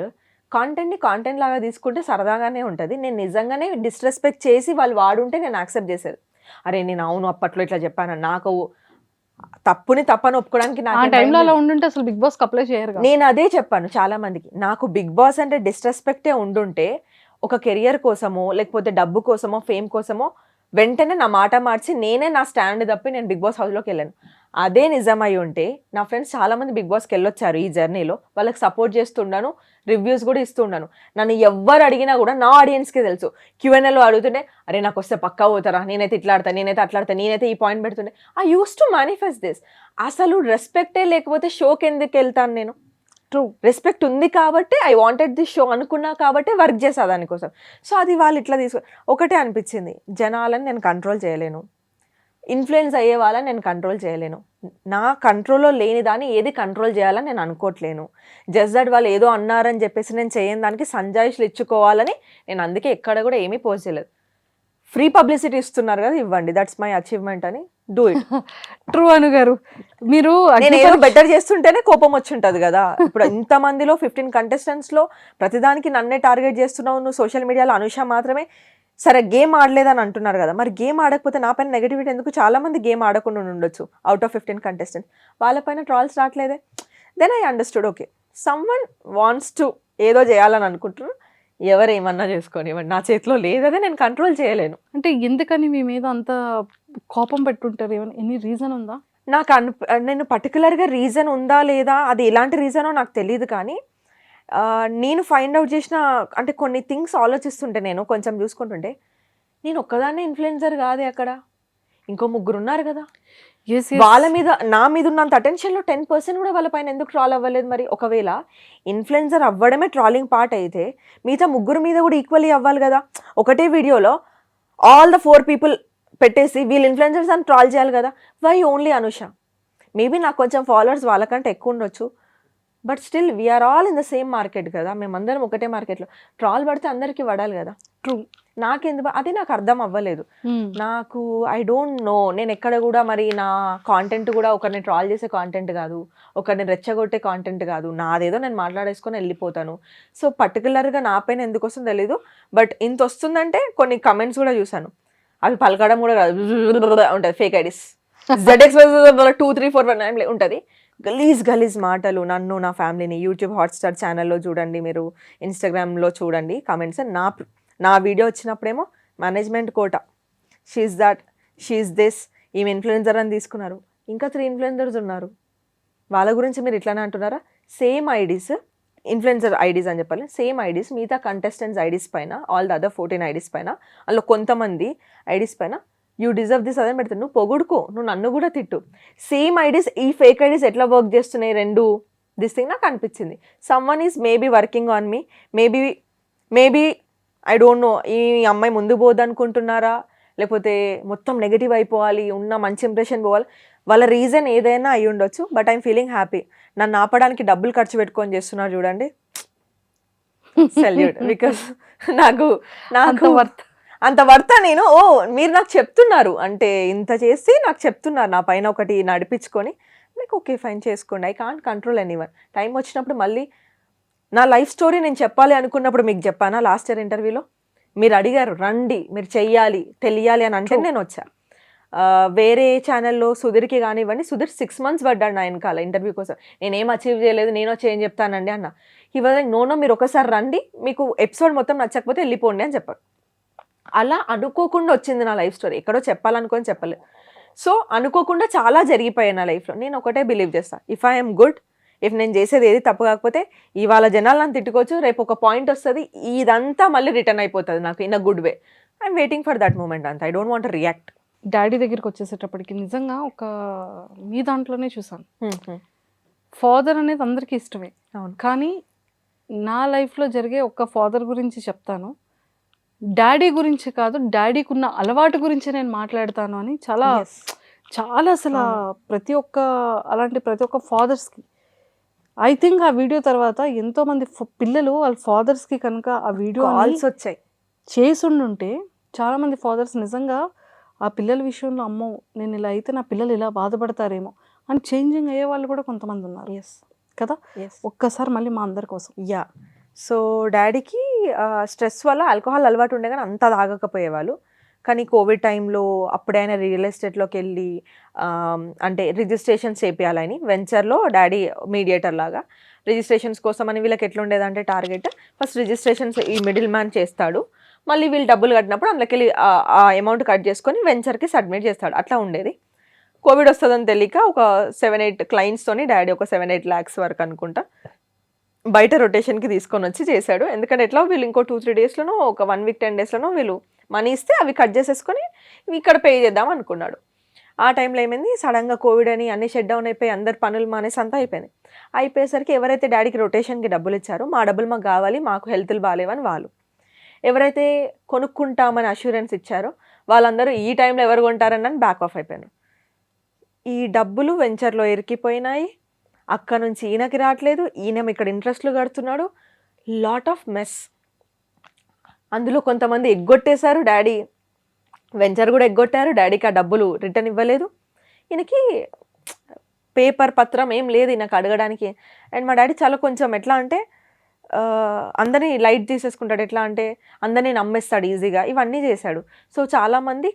కాంటెంట్ని కాంటెంట్ లాగా తీసుకుంటే సరదాగానే ఉంటుంది. నేను నిజంగానే డిస్రెస్పెక్ట్ చేసి వాళ్ళు వాడుంటే నేను యాక్సెప్ట్ చేసేది. అరే నేను అవును అప్పట్లో ఇట్లా చెప్పాను, నాకు తప్పుని తప్పని ఒప్పుకోవడానికి అసలు బిగ్ బాస్ అప్లై చేయరు. నేను అదే చెప్పాను చాలా మందికి, నాకు బిగ్ బాస్ అంటే డిస్రెస్పెక్టే ఉండుంటే ఒక కెరియర్ కోసమో లేకపోతే డబ్బు కోసమో ఫేమ్ కోసమో వెంటనే నా మాట మార్చి నేనే నా స్టాండ్ తప్పి నేను బిగ్ బాస్ హౌస్లోకి వెళ్ళాను. అదే నిజమై ఉంటే నా ఫ్రెండ్స్ చాలా మంది బిగ్ బాస్కి వెళ్ళొచ్చారు ఈ జర్నీలో, వాళ్ళకి సపోర్ట్ చేస్తున్నాను, రివ్యూస్ కూడా ఇస్తున్నాను. నన్ను ఎవ్వరు అడిగినా కూడా నా ఆడియన్స్కి తెలుసు. Q&Aలో అడుగుతుంటే అరే నాకు వస్తే పక్కా పోతారా, నేనైతే ఇట్లా ఆడతా, నేనైతే అట్లా ఆడతా, నేనైతే ఈ పాయింట్ పెడుతుండే. I use to manifest this. అసలు రెస్పెక్టే లేకపోతే షోకి ఎందుకు వెళ్తాను నేను? ట్రూ, రెస్పెక్ట్ ఉంది కాబట్టి ఐ వాంటెడ్ దిస్ షో అనుకున్నా కాబట్టి వర్క్ చేసా దానికోసం. సో అది వాళ్ళు ఇట్లా ఒకటే అనిపించింది, జనాలని నేను కంట్రోల్ చేయలేను, ఇన్ఫ్లుయెన్స్ అయ్యే వాళ్ళని నేను కంట్రోల్ చేయలేను, నా కంట్రోల్లో లేని దాన్ని ఏది కంట్రోల్ చేయాలని నేను అనుకోవట్లేను. జస్ట్ దట్ వాళ్ళు ఏదో అన్నారని చెప్పేసి నేను చేయని దానికి సంజాయిషులు ఇచ్చుకోవాలని నేను అందుకే ఎక్కడ కూడా ఏమీ పోస్ట్ చేయలేదు. ఫ్రీ పబ్లిసిటీ ఇస్తున్నారు కదా, ఇవ్వండి, దట్స్ మై అచీవ్మెంట్ అని డూ ఇట్. ట్రూ అను గారు, మీరు నేను ఏదో బెటర్ చేస్తుంటేనే కోపం వచ్చి ఉంటుంది కదా. ఇప్పుడు ఇంతమందిలో 15 కంటెస్టెంట్స్లో ప్రతిదానికి నన్నే టార్గెట్ చేస్తున్నావు, నువ్వు సోషల్ మీడియాలో అనుష మాత్రమే సరే గేమ్ ఆడలేదని అంటున్నారు కదా, మరి గేమ్ ఆడకపోతే నా పైన నెగిటివిటీ ఎందుకు? చాలా మంది గేమ్ ఆడకుండా ఉండొచ్చు అవుట్ ఆఫ్ 15 కంటెస్టెంట్స్, వాళ్ళపైన ట్రాల్స్ రావట్లేదే. Then I understood, okay someone wants to ఏదో చేయాలని అనుకుంటున్నారు, ఎవరేమన్నా చేసుకొని, నా చేతిలో లేదనే నేను కంట్రోల్ చేయలేను. అంటే ఎందుకని మీ మీద అంత కోపం పెట్టుంటారు? ఏమైనా ఎనీ రీజన్ ఉందా? నాకు నేను పర్టికులర్గా రీజన్ ఉందా లేదా, అది ఎలాంటి రీజనో నాకు తెలియదు. కానీ నేను ఫైండ్ అవుట్ చేసిన అంటే కొన్ని థింగ్స్ ఆలోచిస్తుంటే నేను కొంచెం చూసుకుంటుంటే, నేను ఒక్కదాన్నే ఇన్ఫ్లుయెన్సర్ కాదే, అక్కడ ఇంకో 3 ఉన్నారు కదా. వాళ్ళ మీద నా మీద ఉన్నంత అటెన్షన్లో 10% కూడా వాళ్ళ పైన ఎందుకు ట్రాల్ అవ్వలేదు? మరి ఒకవేళ ఇన్ఫ్లుయెన్సర్ అవ్వడమే ట్రాలింగ్ పార్ట్ అయితే మిగతా 3 మీద కూడా ఈక్వల్లీ అవ్వాలి కదా. ఒకటే వీడియోలో ఆల్ ద 4 పీపుల్ పెట్టేసి వీళ్ళు ఇన్ఫ్లుయెన్సర్స్ అని ట్రాల్ చేయాలి కదా. Why only Anusha? మేబీ నాకు కొంచెం ఫాలోవర్స్ వాళ్ళకంటే ఎక్కువ ఉండొచ్చు, but still we are all in the same market కదా, మేమందరం ఒకటే మార్కెట్లో. ట్రాల్ పడితే అందరికీ పడాలి కదా. ట్రూ, నాకెందుకు అది నాకు అర్థం అవ్వలేదు. నాకు ఐ డోంట్ నో, నేను ఎక్కడ కూడా మరి నా కాంటెంట్ కూడా ఒకరిని ట్రాల్ చేసే కాంటెంట్ కాదు, ఒకరిని రెచ్చగొట్టే కాంటెంట్ కాదు, నాదేదో నేను మాట్లాడేసుకొని వెళ్ళిపోతాను. సో పర్టికులర్గా నా పైన ఎందుకు వస్తుందో తెలీదు, బట్ ఇంత వస్తుందంటే కొన్ని కమెంట్స్ కూడా చూసాను, అవి పలకడం కూడా కాదు, ఉంటుంది ఫేక్ ఐడీస్, ZX 2, 3, 4 ఉంటుంది, గలీజ్ మాటలు. నన్ను నా ఫ్యామిలీని యూట్యూబ్ హాట్స్టార్ ఛానల్లో చూడండి, మీరు ఇన్స్టాగ్రామ్లో చూడండి కమెంట్స్. నా వీడియో వచ్చినప్పుడేమో management quota, she is that, she is this, ఈమె ఇన్ఫ్లుయెన్సర్ అని తీసుకున్నారు. ఇంకా 3 ఇన్ఫ్లుయెన్సర్స్ ఉన్నారు, వాళ్ళ గురించి మీరు ఇట్లానే అంటున్నారా? సేమ్ ఐడీస్, ఇన్ఫ్లుయెన్సర్ ఐడీస్ అని చెప్పాలి, సేమ్ ఐడీస్ మిగతా కంటెస్టెంట్స్ ఐడీస్ పైన, ఆల్ ద అదర్ 14 ఐడీస్ పైన, అందులో కొంతమంది ఐడీస్ పైన యూ డిజర్వ్ దిస్ అదే పెడతాను. నువ్వు పొగుడుకో, నువ్వు నన్ను కూడా తిట్టు. సేమ్ ఐడీస్, ఈ ఫేక్ ఐడీస్ ఎట్లా వర్క్ చేస్తున్నాయి రెండు? దిస్ థింగ్ నాకు అనిపించింది. Someone is maybe working on me, maybe I don't know. ఈ అమ్మాయి ముందు పోదనుకుంటున్నారా, లేకపోతే మొత్తం నెగిటివ్ అయిపోవాలి, ఉన్న మంచి ఇంప్రెషన్ పోవాలి, వాళ్ళ రీజన్ ఏదైనా అయి ఉండొచ్చు. But I'm feeling happy. నన్ను ఆపడానికి డబ్బులు ఖర్చు పెట్టుకొని చేస్తున్నారు చూడండి, సెల్యూట్. బికాస్ నాకు అంత వర్త నేను, మీరు నాకు చెప్తున్నారు అంటే ఇంత చేసి నాకు చెప్తున్నారు, నా పైన ఒకటి నడిపించుకొని లైక్ ఓకే ఫైన్ చేసుకోండి, I can't control anyone. Time వచ్చినప్పుడు మళ్ళీ నా లైఫ్ స్టోరీ నేను చెప్పాలి అనుకున్నప్పుడు మీకు చెప్పానా లాస్ట్ ఇయర్ ఇంటర్వ్యూలో? మీరు అడిగారు రండి మీరు చెయ్యాలి తెలియాలి అని అంటే నేను వచ్చా. వేరే ఛానల్లో సుధీర్కి కానివ్వండి, సుధీర్ 6 months పడ్డాడు నా వెనకాల ఇంటర్వ్యూ కోసం. నేనేం అచీవ్ చేయలేదు, నేను వచ్చి ఏం చెప్తానండి అన్న. ఇవాళ నో మీరు ఒకసారి రండి, మీకు ఎపిసోడ్ మొత్తం నచ్చకపోతే వెళ్ళిపోండి అని చెప్పాడు. అలా అనుకోకుండా వచ్చింది నా లైఫ్ స్టోరీ, ఎక్కడో చెప్పాలనుకొని చెప్పలేదు. సో అనుకోకుండా చాలా జరిగిపోయాయి నా లైఫ్లో. నేను ఒకటే బిలీవ్ చేస్తాను, ఇఫ్ ఐఎమ్ గుడ్, ఇఫ్ నేను చేసేది ఏది తప్పు కాకపోతే ఇవాళ జనాలు నన్ను తిట్టుకోవచ్చు, రేపు ఒక పాయింట్ వస్తుంది ఇదంతా మళ్ళీ రిటర్న్ అయిపోతుంది నాకు in a good way. I'm waiting for that moment అంత. I don't want react. Daddy దగ్గరికి వచ్చేసేటప్పటికి నిజంగా ఒక మీ దాంట్లోనే చూసాను, ఫాదర్ అనేది అందరికీ ఇష్టమే. అవును. కానీ నా లైఫ్లో జరిగే ఒక ఫాదర్ గురించి చెప్తాను, డాడీ గురించి కాదు, డాడీకి ఉన్న అలవాటు గురించి నేను మాట్లాడతాను అని చాలా చాలా అసలు ప్రతి ఒక్క ఫాదర్స్కి ఐ థింక్ ఆ వీడియో తర్వాత ఎంతోమంది పిల్లలు వాళ్ళ ఫాదర్స్కి కనుక ఆ వీడియో కాల్స్ వచ్చాయి చేసుండుంటే చాలామంది ఫాదర్స్ నిజంగా ఆ పిల్లల విషయంలో అమ్మో నేను ఇలా అయితే నా పిల్లలు ఇలా బాధపడతారేమో అని చేంజింగ్ అయ్యే వాళ్ళు కూడా కొంతమంది ఉన్నారు. కదా, ఒక్కసారి మళ్ళీ మా అందరి కోసం. యా, సో డాడీకి స్ట్రెస్ వల్ల ఆల్కహాల్ అలవాటు ఉండే కానీ అంత తాగకపోయేవాళ్ళు. కానీ కోవిడ్ టైంలో అప్పుడైనా రియల్ ఎస్టేట్లోకి వెళ్ళి అంటే రిజిస్ట్రేషన్స్ చేయాలని వెంచర్లో డాడీ మీడియేటర్ లాగా రిజిస్ట్రేషన్స్ కోసం అని వీళ్ళకి ఎట్లుండేదంటే టార్గెట్ ఫస్ట్ రిజిస్ట్రేషన్స్ ఈ మిడిల్ మ్యాన్ చేస్తాడు, మళ్ళీ వీళ్ళు డబ్బులు కట్టినప్పుడు అందులోకి ఆ అమౌంట్ కట్ చేసుకొని వెంచర్కి సబ్మిట్ చేస్తాడు, అట్లా ఉండేది. కోవిడ్ వస్తుందని తెలియక ఒక 7-8 క్లయింట్స్తోని డాడీ ఒక 7-8 lakhs వరకు అనుకుంటా బయట రొటేషన్కి తీసుకొని వచ్చి చేశాడు. ఎందుకంటే ఎట్లా వీళ్ళు ఇంకో 2-3 daysలోనో ఒక 1 week 10 daysలోనో వీళ్ళు మనీ ఇస్తే అవి కట్ చేసేసుకొని ఇక్కడ పే చేద్దాం అనుకున్నాడు. ఆ టైంలో ఏమైంది, సడన్గా కోవిడ్ అని అన్ని షట్ డౌన్ అయిపోయి అందరు పనులు మానేసి అంతా అయిపోయింది. అయిపోయేసరికి ఎవరైతే డాడీకి రొటేషన్కి డబ్బులు ఇచ్చారో మా డబ్బులు మాకు కావాలి, మాకు హెల్త్లు బాగాలేవని వాళ్ళు, ఎవరైతే కొనుక్కుంటామని అష్యూరెన్స్ ఇచ్చారో వాళ్ళందరూ ఈ టైంలో ఎవరు కొంటారని బ్యాక్ ఆఫ్ అయిపోయారు. ఈ డబ్బులు వెంచర్లో ఇరికిపోయినాయి, అక్కడ నుంచి ఈయనకి రావట్లేదు, ఈయన ఇక్కడ ఇంట్రెస్ట్లు కడుతున్నాడు, లాట్ ఆఫ్ మెస్. అందులో కొంతమంది ఎగ్గొట్టేశారు, డాడీ వెంచర్ కూడా ఎగ్గొట్టారు, డాడీకి ఆ డబ్బులు రిటర్న్ ఇవ్వలేదు, ఈయనకి పేపర్ పత్రం ఏం లేదు ఈయనకు అడగడానికి. అండ్ మా డాడీ చాలా కొంచెం ఎట్లా అంటే అందరినీ లైట్ తీసేసుకుంటాడు, ఎట్లా అంటే అందరినీ నమ్మేస్తాడు ఈజీగా, ఇవన్నీ చేశాడు. సో చాలామంది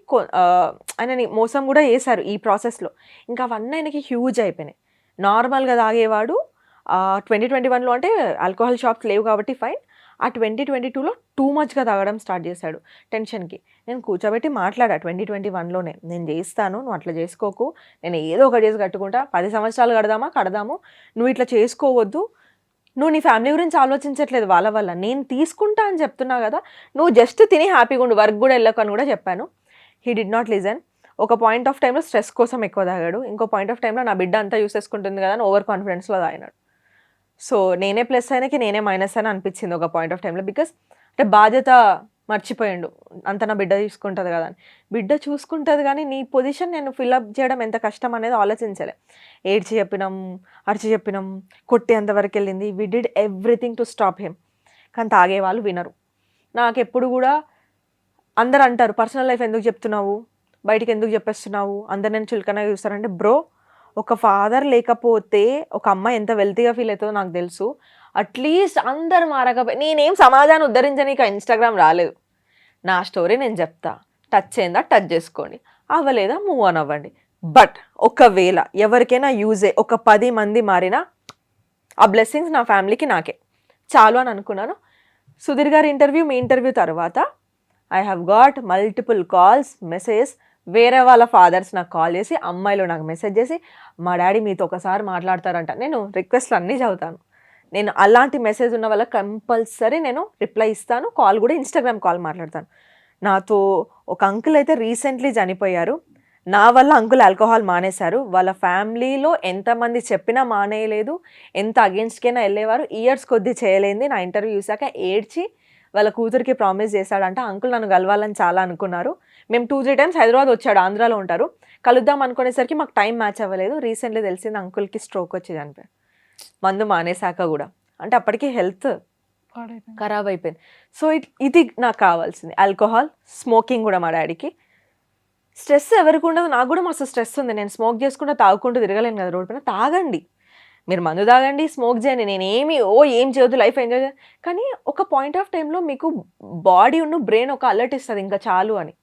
ఆయనని మోసం కూడా చేశారు ఈ ప్రాసెస్లో. ఇంకా అవన్నీ ఆయనకి హ్యూజ్ అయిపోయినాయి. నార్మల్గా తాగేవాడు 2021లో అంటే ఆల్కహాల్ షాప్స్ లేవు కాబట్టి ఫైన్, ఆ 2022లో టూ మచ్గా తాగడం స్టార్ట్ చేశాడు టెన్షన్కి. నేను కూర్చోబెట్టి మాట్లాడా 2021లోనే, నేను చేస్తాను, నువ్వు అట్లా చేసుకోకు, నేను ఏదో ఒకటి చేసి కట్టుకుంటా, 10 సంవత్సరాలు కడదాము, నువ్వు ఇట్లా చేసుకోవద్దు, నువ్వు నీ ఫ్యామిలీ గురించి ఆలోచించట్లేదు వాళ్ళ వల్ల, నేను తీసుకుంటా అని చెప్తున్నా కదా, నువ్వు జస్ట్ తిని హ్యాపీగా ఉండు, వర్క్ కూడా వెళ్ళకు అని కూడా చెప్పాను. He did not listen. ఒక పాయింట్ ఆఫ్ టైంలో స్ట్రెస్ కోసం ఎక్కువ తాగాడు, ఇంకో పాయింట్ ఆఫ్ టైంలో నా బిడ్డ అంతా యూస్ చేసుకుంటుంది కదా అని ఓవర్ కాన్ఫిడెన్స్లో తాగినాడు. సో నేనే ప్లస్ అయినకి నేనే మైనస్ అని అనిపించింది ఒక పాయింట్ ఆఫ్ టైంలో. బికాస్ అంటే బాధ్యత మర్చిపోయిండు, అంత నా బిడ్డ చూసుకుంటుంది కదా అని. బిడ్డ చూసుకుంటుంది కానీ నీ పొజిషన్ నేను ఫిల్అప్ చేయడం ఎంత కష్టం అనేది ఆలోచించలే. ఏడ్చి చెప్పినాం, అరిచి చెప్పినాం, కొట్టేంతవరకు వెళ్ళింది. We did everything to stop him. కానీ తాగే వాళ్ళు వినరు. నాకు ఎప్పుడు కూడా అందరు అంటారు పర్సనల్ లైఫ్ ఎందుకు చెప్తున్నావు, బయటికి ఎందుకు చెప్పేస్తున్నావు, అందరు నేను చులకనగా చూస్తారంటే, బ్రో ఒక ఫాదర్ లేకపోతే ఒక అమ్మాయి ఎంత వెల్తీగా ఫీల్ అవుతుందో నాకు తెలుసు. అట్లీస్ట్ అందరు మారకపోయి నేనేం సమాజాన్ని ఉద్ధరించనీక ఇన్స్టాగ్రామ్ రాలేదు, నా స్టోరీ నేను చెప్తా, టచ్ అయిందా టచ్ చేసుకోండి, అవ్వలేదా మూవ్ ఆన్ అవ్వండి. బట్ ఒకవేళ ఎవరికైనా యూజే ఒక 10 మంది మారినా ఆ బ్లెస్సింగ్స్ నా ఫ్యామిలీకి నాకే చాలు అని అనుకున్నాను. సుధీర్ గారి ఇంటర్వ్యూ, మీ ఇంటర్వ్యూ తర్వాత I have got multiple calls, message. వేరే వాళ్ళ ఫాదర్స్ నాకు కాల్ చేసి, అమ్మాయిలు నాకు మెసేజ్ చేసి, మా డాడీ మీతో ఒకసారి మాట్లాడతారంట. నేను రిక్వెస్ట్లు అన్నీ చదువుతాను, నేను అలాంటి మెసేజ్ ఉన్న వాళ్ళకి కంపల్సరీ నేను రిప్లై ఇస్తాను, కాల్ కూడా ఇన్స్టాగ్రామ్ కాల్ మాట్లాడతాను. నాతో ఒక అంకుల్ అయితే రీసెంట్లీ చనిపోయారు, నా వల్ల అంకుల్ ఆల్కహాల్ మానేశారు. వాళ్ళ ఫ్యామిలీలో ఎంతమంది చెప్పినా మానేయలేదు, ఎంత అగేన్స్ట్కైనా వెళ్ళేవారు, ఇయర్స్ కొద్దీ చేయలేంది. నా ఇంటర్వ్యూ చూసాక ఏడ్చి వాళ్ళ కూతురికి ప్రామిస్ చేశాడంట. అంకుల్ నన్ను కలవాలని చాలా అనుకున్నారు, మేము 2-3 times హైదరాబాద్ వచ్చాడు, ఆంధ్రాలో ఉంటారు, కలుద్దాం అనుకునేసరికి మాకు టైం మ్యాచ్ అవ్వలేదు. రీసెంట్లీ తెలిసింది అంకుల్కి స్ట్రోక్ వచ్చి చనిపోయారు, మందు మానేశాక కూడా. అంటే అప్పటికి హెల్త్ ఖరాబ్ అయిపోయింది. సో ఇది నాకు కావాల్సింది, ఆల్కహాల్, స్మోకింగ్ కూడా మా డాడీకి స్ట్రెస్ ఎవరికి ఉండదు. నాకు కూడా మస్తు స్ట్రెస్ ఉంది. నేను స్మోక్ చేసుకుంటూ తాగుకుంటూ తిరగలేను కదా రోడ్ పైన. తాగండి, మీరు మందు తాగండి, స్మోక్ చేయండి. నేనేమి ఏం చేయొద్దు, లైఫ్ ఎంజాయ్ చేయాలి. కానీ ఒక పాయింట్ ఆఫ్ టైంలో మీకు బాడీ బ్రెయిన్ ఒక అలర్ట్ ఇస్తుంది ఇంకా చాలు అని.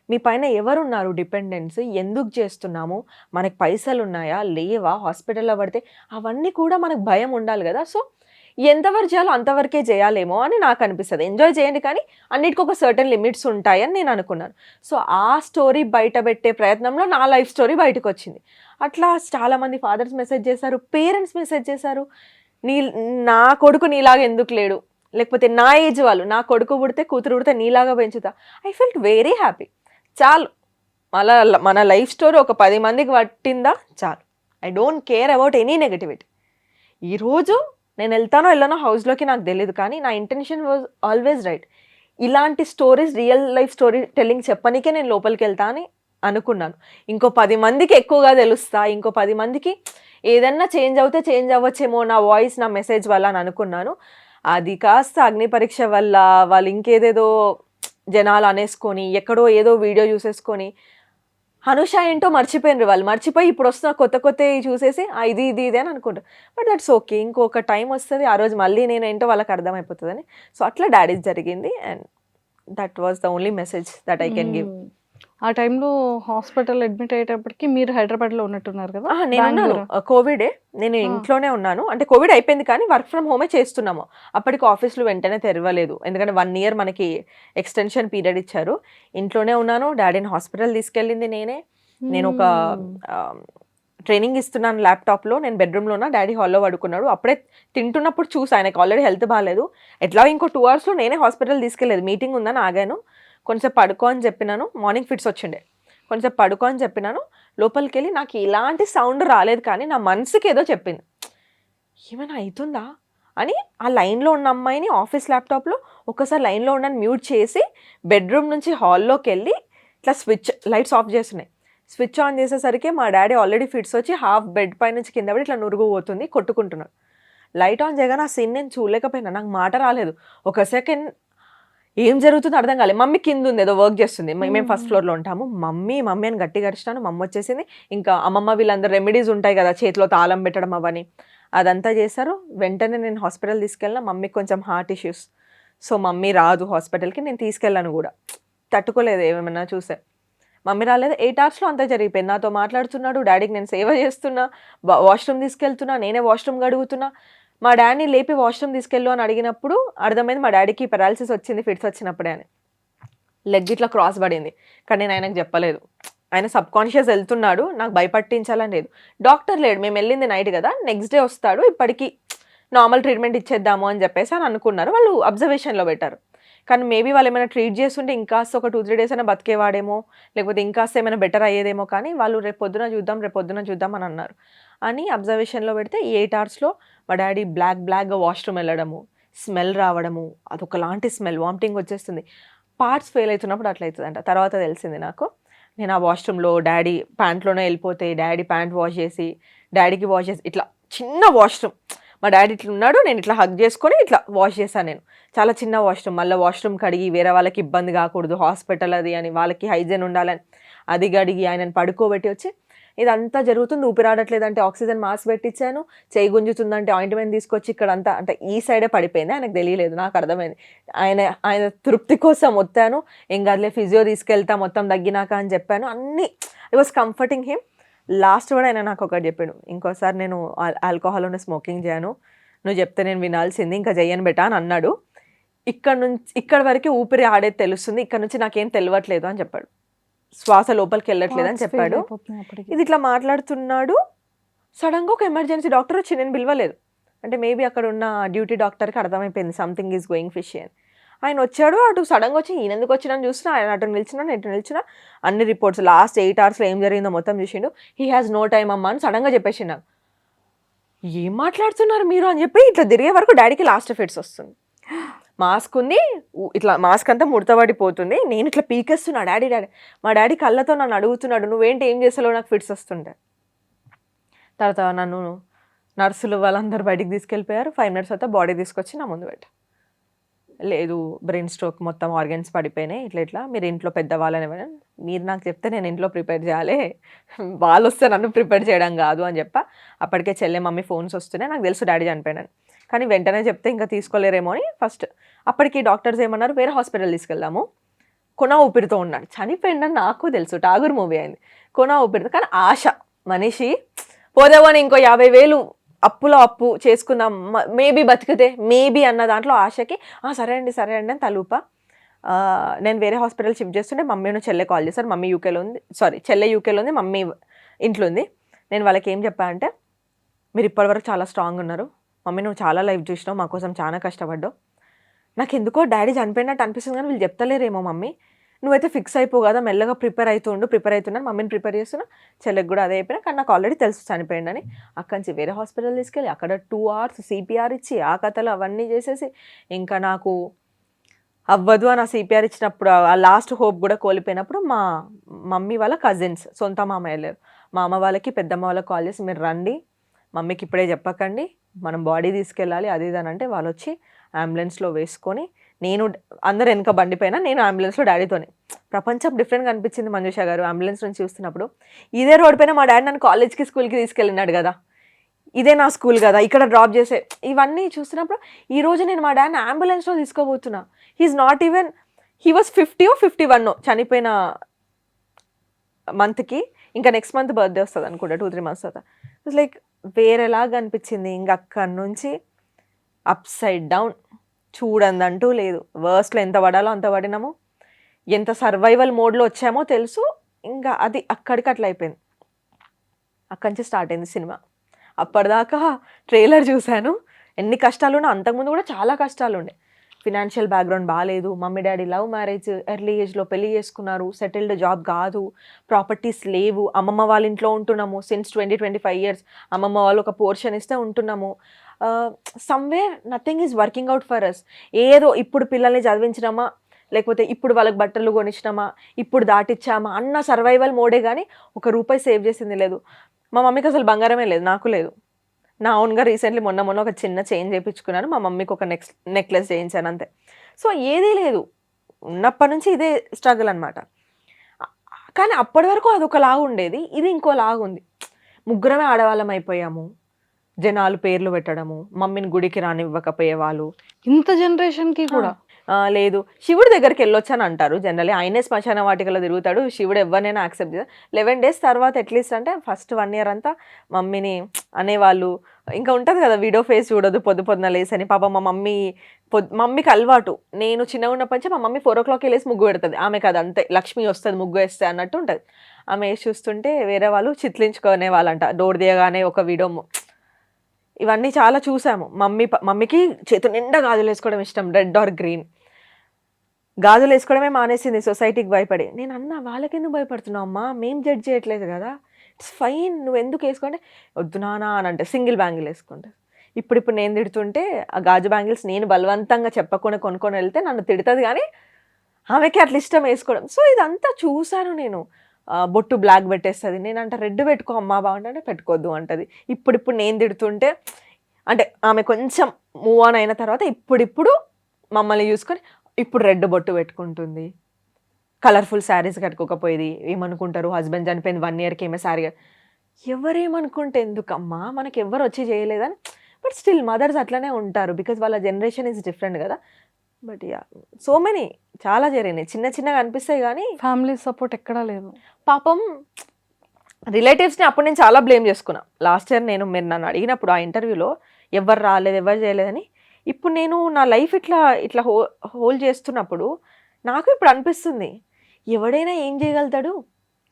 మీ పైన ఎవరున్నారు డిపెండెన్స్, ఎందుకు చేస్తున్నాము, మనకి పైసలు ఉన్నాయా లేవా, హాస్పిటల్లో పడితే అవన్నీ కూడా మనకు భయం ఉండాలి కదా. సో ఎంతవరకు చేయాలో అంతవరకే చేయాలేమో అని నాకు అనిపిస్తుంది. ఎంజాయ్ చేయండి, కానీ అన్నిటికీ ఒక సర్టెన్ లిమిట్స్ ఉంటాయని నేను అనుకున్నాను. సో ఆ స్టోరీ బయట పెట్టే ప్రయత్నంలో నా లైఫ్ స్టోరీ బయటకు వచ్చింది. అట్లా చాలామంది ఫాదర్స్ మెసేజ్ చేశారు, పేరెంట్స్ మెసేజ్ చేశారు, నా కొడుకు నీలాగా ఎందుకు లేడు, లేకపోతే నా ఏజ్ వాళ్ళు, నా కొడుకు పుడితే కూతురు పుడితే నీలాగా పెంచుతా. I felt very happy. చాలు, మన లైఫ్ స్టోరీ ఒక 10 మందికి పట్టిందా చాలు. I don't care about any negativity. ఈరోజు నేను వెళ్తానో వెళ్ళానో హౌస్లోకి నాకు తెలియదు, కానీ నా ఇంటెన్షన్ వాజ్ ఆల్వేస్ రైట్. ఇలాంటి stories, real life story telling చెప్పనికే నేను లోపలికి వెళ్తా అని అనుకున్నాను. ఇంకో 10 మందికి ఎక్కువగా తెలుస్తా, ఇంకో 10 మందికి ఏదన్నా చేంజ్ అవుతే చేంజ్ అవ్వచ్చేమో నా వాయిస్, నా మెసేజ్ వల్ల అని అనుకున్నాను. అది కాస్త అగ్ని పరీక్ష వల్ల వాళ్ళు ఇంకేదేదో జనాలు అనేసుకొని, ఎక్కడో ఏదో వీడియో చూసేసుకొని హనుష ఏంటో మర్చిపోయినారు. వాళ్ళు మర్చిపోయి ఇప్పుడు వస్తున్న కొత్త చూసేసి ఇది ఇది ఇది అని అనుకుంటారు. బట్ దట్స్ ఓకే, ఇంకొక టైం వస్తుంది, ఆ రోజు మళ్ళీ నేను ఏంటో వాళ్ళకి అర్థమైపోతుందని. సో అట్లా డాడీస్ జరిగింది. And that was the only message that I can give. ఆ టైంలో హాస్పిటల్ అడ్మిట్ అయ్యేటప్పటికి మీరు హైదరాబాద్లో ఉన్నట్టున్నారు కదా? నేను కోవిడే, నేను ఇంట్లోనే ఉన్నాను. అంటే కోవిడ్ అయిపోయింది కానీ వర్క్ ఫ్రమ్ హోమే చేస్తున్నాము. అప్పటికి ఆఫీస్లో వెంటనే తెరవలేదు, ఎందుకంటే 1 year మనకి ఎక్స్టెన్షన్ పీరియడ్ ఇచ్చారు. ఇంట్లోనే ఉన్నాను. డాడీని హాస్పిటల్ తీసుకెళ్ళింది నేనే. నేను ఒక ట్రైనింగ్ ఇస్తున్నాను ల్యాప్టాప్లో, నేను బెడ్రూమ్లో ఉన్నా, డాడీ హాల్లో పడుకున్నాడు. అప్పుడే తింటున్నప్పుడు చూసి, ఆయనకు ఆల్రెడీ హెల్త్ బాగాలేదు. ఎట్లా ఇంకో 2 hours నేనే హాస్పిటల్ తీసుకెళ్ళలేదు, మీటింగ్ ఉందని ఆగాను. కొంచెం పడుకో అని చెప్పినాను, మార్నింగ్ ఫిట్స్ వచ్చిండే, కొంచెం పడుకో అని చెప్పినాను. లోపలికి వెళ్ళి నాకు ఎలాంటి సౌండ్ రాలేదు, కానీ నా మనసుకి ఏదో చెప్పింది, ఏమైనా అవుతుందా అని. ఆ లైన్లో ఉన్న అమ్మాయిని ఆఫీస్ ల్యాప్టాప్లో ఒకసారి లైన్లో ఉండని మ్యూట్ చేసి బెడ్రూమ్ నుంచి హాల్లోకి వెళ్ళి ఇట్లా లైట్స్ ఆఫ్ చేస్తున్నాయి. స్విచ్ ఆన్ చేసేసరికి మా డాడీ ఆల్రెడీ ఫిట్స్ వచ్చి హాఫ్ బెడ్ పై నుంచి కింద పడి ఇట్లా నురుగు పోతుంది, కొట్టుకుంటున్నాడు. లైట్ ఆన్ చేయగానే ఆ సీన్ నేను చూడలేకపోయినా, నాకు మాట రాలేదు. ఒక సెకండ్ ఏం జరుగుతుందో అర్థం కాలేదు. మమ్మీ కింద ఉంది, ఏదో వర్క్ చేస్తుంది, మేము ఫస్ట్ ఫ్లోర్లో ఉంటాము. మమ్మీ అని గట్టి గడిచినాను. మమ్మ వచ్చేసింది. ఇంకా అమ్మమ్మ వీళ్ళందరూ రెమెడీస్ ఉంటాయి కదా, చేతిలో తాళం పెట్టడం అవని, అదంతా చేశారు. వెంటనే నేను హాస్పిటల్ తీసుకెళ్ళిన. మమ్మీకి కొంచెం హార్ట్ ఇష్యూస్, సో మమ్మీ రాదు హాస్పిటల్కి. నేను తీసుకెళ్ళాను కూడా, తట్టుకోలేదు ఏమైనా చూసే. మమ్మీ రాలేదు. 8 hours అంతా జరిగిపోయింది. నాతో మాట్లాడుతున్నాడు, డాడీకి నేను సేవ చేస్తున్నా, వాష్రూమ్ తీసుకెళ్తున్నా, నేనే వాష్రూమ్ గడుగుతున్నా. మా డాడీని లేపి వాష్రూమ్ తీసుకెళ్ళు అని అడిగినప్పుడు అర్థమైంది మా డాడీకి పెరాలసిస్ వచ్చింది ఫిట్స్ వచ్చినప్పుడే అని. లెగ్ ఇట్లా క్రాస్ పడింది, కానీ నేను ఆయనకు చెప్పలేదు. ఆయన సబ్ కాన్షియస్ వెళ్తున్నాడు, నాకు భయపట్టించాలని లేదు. డాక్టర్ లేడు, మేము వెళ్ళింది నైట్ కదా, నెక్స్ట్ డే వస్తాడు, ఇప్పటికీ నార్మల్ ట్రీట్మెంట్ ఇచ్చేద్దాము అని చెప్పేసి అని అనుకున్నారు. వాళ్ళు అబ్జర్వేషన్లో పెట్టారు. కానీ మేబీ వాళ్ళు ఏమైనా ట్రీట్ చేస్తుంటే ఇంకాస్త ఒక 2-3 days అయినా బతికేవాడేమో, లేకపోతే ఇంకాస్త ఏమైనా బెటర్ అయ్యేదేమో. కానీ వాళ్ళు రేపు పొద్దున చూద్దాం అని అన్నారు అని అబ్జర్వేషన్లో పెడితే 8 hours మా డాడీ బ్లాక్గా వాష్రూమ్ వెళ్ళడము, స్మెల్ రావడము, అదొకలాంటి స్మెల్, వామిటింగ్ వచ్చేస్తుంది. పార్ట్స్ ఫెయిల్ అవుతున్నప్పుడు అట్లా అవుతుందంట. తర్వాత తెలిసింది నాకు. నేను ఆ వాష్రూమ్లో డాడీ ప్యాంట్లోనే వెళ్ళిపోతే డాడీ ప్యాంట్ వాష్ చేసి, డాడీకి వాష్ చేసి, ఇట్లా చిన్న వాష్రూమ్, మా డాడీ ఇట్లా ఉన్నాడు, నేను ఇట్లా హగ్ చేసుకొని ఇట్లా వాష్ చేశాను. నేను చాలా చిన్న వాష్రూమ్, మళ్ళీ వాష్రూమ్ కడిగి వేరే వాళ్ళకి ఇబ్బంది కాకూడదు, హాస్పిటల్ అది అని, వాళ్ళకి హైజీన్ ఉండాలని అది కడిగి ఆయనను పడుకోబెట్టి వచ్చి ఇదంతా జరుగుతుంది. ఊపిరాడట్లేదంటే ఆక్సిజన్ మాస్క్ పెట్టించాను, చేయి గుంజుతుందంటే ఆయింట్మెంట్ తీసుకొచ్చి ఇక్కడ అంతా అంటే ఈ సైడే పడిపోయింది. ఆయనకు తెలియలేదు, నాకు అర్థమైంది. ఆయన తృప్తి కోసం వస్తాను, ఏం కాదులే ఫిజియో తీసుకెళ్తా మొత్తం తగ్గినాక అని చెప్పాను. అన్నీ it was comforting him. Last కూడా ఆయన నాకు ఒకటి చెప్పాడు, ఇంకోసారి నేను ఆల్కహాల్ ఉన్న స్మోకింగ్ చేయను, నువ్వు చెప్తే నేను వినాల్సింది, ఇంకా చెయ్యను బెటా అని అన్నాడు. ఇక్కడ వరకు ఊపిరి ఆడేది తెలుస్తుంది, ఇక్కడ నుంచి నాకేం తెలియట్లేదు అని చెప్పాడు, శ్వాస లోపలికి వెళ్ళట్లేదు అని చెప్పాడు. ఇది ఇట్లా మాట్లాడుతున్నాడు. సడన్గా ఒక ఎమర్జెన్సీ డాక్టర్ వచ్చి, నేను పిలవలేదు, అంటే మేబీ అక్కడ ఉన్న డ్యూటీ డాక్టర్కి అర్థమైపోయింది సంథింగ్ ఈజ్ గోయింగ్ ఫిష్ అని. ఆయన వచ్చాడు, అటు సడన్గా వచ్చి ఈయన ఎందుకు వచ్చినా చూసినా, ఆయన అటు నిలిచినా ఇటు నిలిచినా, అన్ని రిపోర్ట్స్ లాస్ట్ 8 hours ఏం జరిగిందో మొత్తం చూసిండు. హీ హ్యాస్ నో టైమ్ అమ్మా అని సడన్గా చెప్పేసి నాకు. ఏం మాట్లాడుతున్నారు మీరు అని చెప్పి ఇట్లా తిరిగే వరకు డాడీకి లాస్ట్ ఫిట్స్ వస్తుంది. మాస్క్ ఉంది, ఇట్లా మాస్క్ అంతా ముడతబడిపోతుంది, నేను ఇట్లా పీకేస్తున్నా, డాడీ మా డాడీ కళ్ళతో నన్ను అడుగుతున్నాడు, నువ్వేంటి ఏం చేస్తాలో, నాకు ఫిట్స్ వస్తుండే. తర్వాత నన్ను నర్సులు వాళ్ళందరూ బయటికి తీసుకెళ్ళిపోయారు. 5 minutes తర్వాత బాడీ తీసుకొచ్చి నా ముందు పెట్టా. లేదు బ్రెయిన్ స్ట్రోక్ మొత్తం ఆర్గన్స్ పడిపోయినాయి, ఇట్లా మీరు ఇంట్లో పెద్దవాళ్ళని ఎవరైనా మీరు నాకు చెప్తే నేను ఇంట్లో ప్రిపేర్ చేయాలి, వాళ్ళు వస్తే నన్ను ప్రిపేర్ చేయడం కాదు అని చెప్పా. అప్పటికే చెల్లె మమ్మీ ఫోన్స్ వస్తున్నాయి, నాకు తెలుసు డాడీ చనిపోయాను. కానీ వెంటనే చెప్తే ఇంకా తీసుకోలేరేమో అని ఫస్ట్ అప్పటికి డాక్టర్స్ ఏమన్నారు, వేరే హాస్పిటల్ తీసుకెళ్దాము, కొన ఊపిరితో ఉన్నాడు, చనిపోయిందని నాకు తెలుసు, ఠాగూర్ మూవీ అయింది, కొన ఊపిరితో. కానీ ఆశ మనిషి పోదేవని ఇంకో 50,000 అప్పులో అప్పు చేసుకుందాం, మేబీ బతికితే మేబీ అన్న దాంట్లో ఆశకి సరే అండి అని తలూపా. నేను వేరే హాస్పిటల్ షిఫ్ట్ చేస్తుంటే మమ్మీను చెల్లె కాల్ చేశారు. మమ్మీ యూకేలో ఉంది, చెల్లె యూకేలో ఉంది, మమ్మీ ఇంట్లో ఉంది. నేను వాళ్ళకి ఏం చెప్పా అంటే, మీరు ఇప్పటివరకు చాలా స్ట్రాంగ్ ఉన్నారు మమ్మీ, నువ్వు చాలా లైఫ్ చూసినావు, మా కోసం చాలా కష్టపడ్డావు, నాకు ఎందుకో డాడీ చనిపోయినట్టు అనిపిస్తుంది కానీ వీళ్ళు చెప్తలేరేమో మమ్మీ, నువ్వైతే ఫిక్స్ అయిపో కదా, మెల్లగా ప్రిపేర్ అవుతున్నాను, మమ్మీని ప్రిపేర్ చేస్తున్నా, చెల్లెకి కూడా అదే అయిపోయినా. కానీ నాకు ఆల్రెడీ తెలుసు చనిపోయిందని. అక్కడి నుంచి వేరే హాస్పిటల్ తీసుకెళ్ళి అక్కడ 2 hours CPR ఇచ్చి ఆ కథలు అవన్నీ చేసేసి ఇంకా నాకు అవ్వదు అని ఆ CPR ఇచ్చినప్పుడు ఆ లాస్ట్ హోప్ కూడా కోల్పోయినప్పుడు మా మమ్మీ వాళ్ళ కజిన్స్, సొంత మామయ్య లేరు, మా అమ్మ వాళ్ళకి పెద్దమ్మ వాళ్ళకి కాల్ చేసి మీరు రండి, మమ్మీకి ఇప్పుడే చెప్పకండి, మనం బాడీ తీసుకెళ్ళాలి అది ఇది అని అంటే వాళ్ళు వచ్చి అంబులెన్స్లో వేసుకొని, నేను అందరు వెనక బండిపోయినా నేను అంబులెన్స్లో డాడీతోనే. ప్రపంచం డిఫరెంట్గా అనిపించింది మంజుష గారు అంబులెన్స్ నుంచి చూస్తున్నప్పుడు. ఇదే రోడ్ పైన మా డాడీ నన్ను కాలేజ్కి స్కూల్కి తీసుకెళ్ళినాడు కదా, ఇదే నా స్కూల్ కదా, ఇక్కడ డ్రాప్ చేసే, ఇవన్నీ చూస్తున్నప్పుడు ఈరోజు నేను మా డాడీని అంబులెన్స్లో తీసుకోబోతున్నా. He is not even, he was 50 or 51 చనిపోయిన మంత్కి, ఇంకా నెక్స్ట్ మంత్ బర్త్డే వస్తుంది అనుకుంటా, 2-3 months తర్వాత. ఇట్స్ లైక్ వేరేలాగా అనిపించింది. ఇంక అక్కడి నుంచి అప్ సైడ్ డౌన్, చూడందంటూ లేదు. వర్స్ట్లో ఎంత పడాలో అంత పడినాము, ఎంత సర్వైవల్ మోడ్లో వచ్చామో తెలుసు. ఇంకా అది అక్కడికి అట్లా అయిపోయింది. అక్కడి నుంచి స్టార్ట్ అయింది సినిమా. అప్పటిదాకా ట్రైలర్ చూశాను, ఎన్ని కష్టాలు ఉన్నా, అంతకుముందు కూడా చాలా కష్టాలు ఉండే. ఫినాన్షియల్ బ్యాక్గ్రౌండ్ బాగాలేదు, mummy daddy love marriage, early ఏజ్లో పెళ్లి చేసుకున్నారు, సెటిల్డ్ జాబ్ కాదు, ప్రాపర్టీస్ లేవు, అమ్మమ్మ వాళ్ళ ఇంట్లో ఉంటున్నాము సిన్స్ 20-25 years, అమ్మమ్మ వాళ్ళు ఒక పోర్షన్ ఇస్తే ఉంటున్నాము. Somewhere nothing is working out for us. ఏదో ఇప్పుడు పిల్లల్ని చదివించినామా, లేకపోతే ఇప్పుడు వాళ్ళకి బట్టలు కొనిచ్చినామా, ఇప్పుడు దాటిచ్చామా అన్న సర్వైవల్ మోడే కానీ ₹1 సేవ్ చేసింది లేదు. మా మమ్మీకి అసలు బంగారమే లేదు, నాకు లేదు. నా ఓన్గా రీసెంట్లీ మొన్న ఒక చిన్న చైన్ చేయించుకున్నాను, మా మమ్మీకి ఒక నెక్లెస్ చేయించాను అంతే. సో ఏదీ లేదు, ఉన్నప్పటి నుంచి ఇదే స్ట్రగుల్ అనమాట. కానీ అప్పటి వరకు అదొకలాగా ఉండేది, ఇది ఇంకోలాగా ఉంది. ముగ్గురమే ఆడవాళ్ళం అయిపోయాము, జనాలు పేర్లు పెట్టడము, మమ్మీని గుడికి రానివ్వకపోయేవాళ్ళు. ఇంత జనరేషన్కి కూడా లేదు, శివుడి దగ్గరికి వెళ్ళొచ్చని అంటారు జనరల్లీ, ఆయనే శ్మశాన వాటికలో తిరుగుతాడు, శివుడు ఎవరినైనా యాక్సెప్ట్ చేస్తారు. 11 days తర్వాత అట్లీస్ట్ అంటే ఫస్ట్ 1 year అంతా మమ్మీని అనేవాళ్ళు. ఇంకా ఉంటుంది కదా వీడియో ఫేస్ చూడదు పొద్దున లేసని. పాప మా మమ్మీకి అలవాటు, నేను చిన్నగా ఉన్నప్పటి నుంచి మా మమ్మీ 4 o'clock వెళ్ళేసి ముగ్గు పెడుతుంది. ఆమె కదా అంతే, లక్ష్మి వస్తుంది ముగ్గు వేస్తే అన్నట్టు ఉంటుంది. ఆమె వేసి చూస్తుంటే వేరే వాళ్ళు చిత్లించుకునే వాళ్ళంట, డోర్ దిగగానే ఒక వీడియో. ఇవన్నీ చాలా చూసాము. మమ్మీకి చేతు నిండా గాజులు వేసుకోవడం ఇష్టం, రెడ్ ఆర్ గ్రీన్. గాజులు వేసుకోవడమే మానేసింది సొసైటీకి భయపడి. నేను అన్నా వాళ్ళకి ఎందుకు భయపడుతున్నావు అమ్మా, మేము జడ్జ్ చేయట్లేదు కదా, ఇట్స్ ఫైన్, నువ్వు ఎందుకు వేసుకోండి, వద్దు నానా అని అంటే సింగిల్ బ్యాంగిల్ వేసుకుంటే. ఇప్పుడు నేను తిడుతుంటే ఆ గాజు బ్యాంగిల్స్ నేను బలవంతంగా చెప్పకుండా కొనుక్కొని వెళ్తే నన్ను తిడుతుంది, కానీ ఆమెకి అట్లా ఇష్టం వేసుకోవడం. సో ఇదంతా చూశాను నేను. బొట్టు బ్లాక్ పెట్టేస్తుంది, నేను అంటే రెడ్ పెట్టుకో అమ్మా బాగుంటే పెట్టుకోవద్దు అంటది. ఇప్పుడు నేను తిడుతుంటే అంటే ఆమె కొంచెం మూవ్ ఆన్ అయిన తర్వాత ఇప్పుడు మమ్మల్ని చూసుకొని ఇప్పుడు రెడ్ బొట్టు పెట్టుకుంటుంది. కలర్ఫుల్ శారీస్ కట్టుకోకపోయేది, ఏమనుకుంటారు హస్బెండ్ చనిపోయింది 1 yearకి ఏమే శారీ, ఎవరేమనుకుంటే ఎందుకమ్మా, మనకి ఎవరు వచ్చి చేయలేదని. బట్ స్టిల్ మదర్స్ అట్లనే ఉంటారు, బికాజ్ వాళ్ళ జనరేషన్ ఈజ్ డిఫరెంట్ కదా. బట్ యా, సో మెనీ చాలా జరిగినాయి, చిన్నగా అనిపిస్తాయి కానీ ఫ్యామిలీ సపోర్ట్ ఎక్కడా లేదు. పాపం రిలేటివ్స్ని అప్పుడు నేను చాలా బ్లేమ్ చేసుకున్నా. లాస్ట్ ఇయర్ మీరు నన్ను అడిగినప్పుడు ఆ ఇంటర్వ్యూలో ఎవరు రాలేదు ఎవరు చేయలేదని, ఇప్పుడు నేను నా లైఫ్ ఇట్లా హోల్డ్ చేస్తున్నప్పుడు నాకు ఇప్పుడు అనిపిస్తుంది, ఎవడైనా ఏం చేయగలుగుతాడు,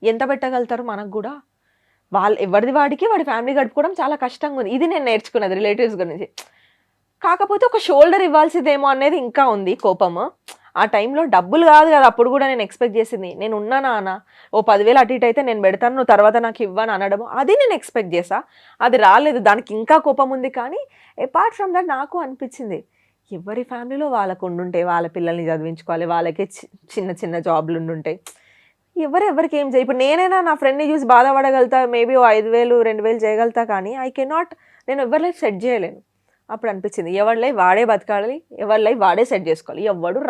ఎంత పెట్టగలుగుతారు మనకు కూడా, ఎవరిది వాడికి వాడి ఫ్యామిలీ గడుపుకోవడం చాలా కష్టంగా ఉంది. ఇది నేను నేర్చుకున్నది రిలేటివ్స్ గురించి. కాకపోతే ఒక షోల్డర్ ఇవ్వాల్సిందేమో అనేది ఇంకా ఉంది కోపము. ఆ టైంలో డబ్బులు కాదు కదా అప్పుడు కూడా నేను ఎక్స్పెక్ట్ చేసింది, నేను ఉన్నానా అన్న, ఓ 10,000 అటు ఇటు అయితే నేను పెడతాను, నువ్వు తర్వాత నాకు ఇవ్వను అనడము, అది నేను ఎక్స్పెక్ట్ చేసా. అది రాలేదు, దానికి ఇంకా కోపం ఉంది. కానీ అపార్ట్ ఫ్రమ్ దట్ నాకు అనిపించింది, ఎవరి ఫ్యామిలీలో వాళ్ళకు ఉండుంటే వాళ్ళ పిల్లల్ని చదివించుకోవాలి, వాళ్ళకే చిన్న జాబ్లు ఉండుంటాయి, ఎవరికి ఏం చేయ. ఇప్పుడు నేనైనా నా ఫ్రెండ్ని చూసి బాధపడగలుగుతా, మేబీ 5,000 2,000 చేయగలుగుతా, కానీ ఐ కెనాట్, నేను ఎవరి లైఫ్ సెట్ చేయలేను. అప్పుడు అనిపించింది ఎవరి లైఫ్ వాడే బతకాలి, ఎవరి లైఫ్ వాడే సెట్ చేసుకోవాలి, ఎవడు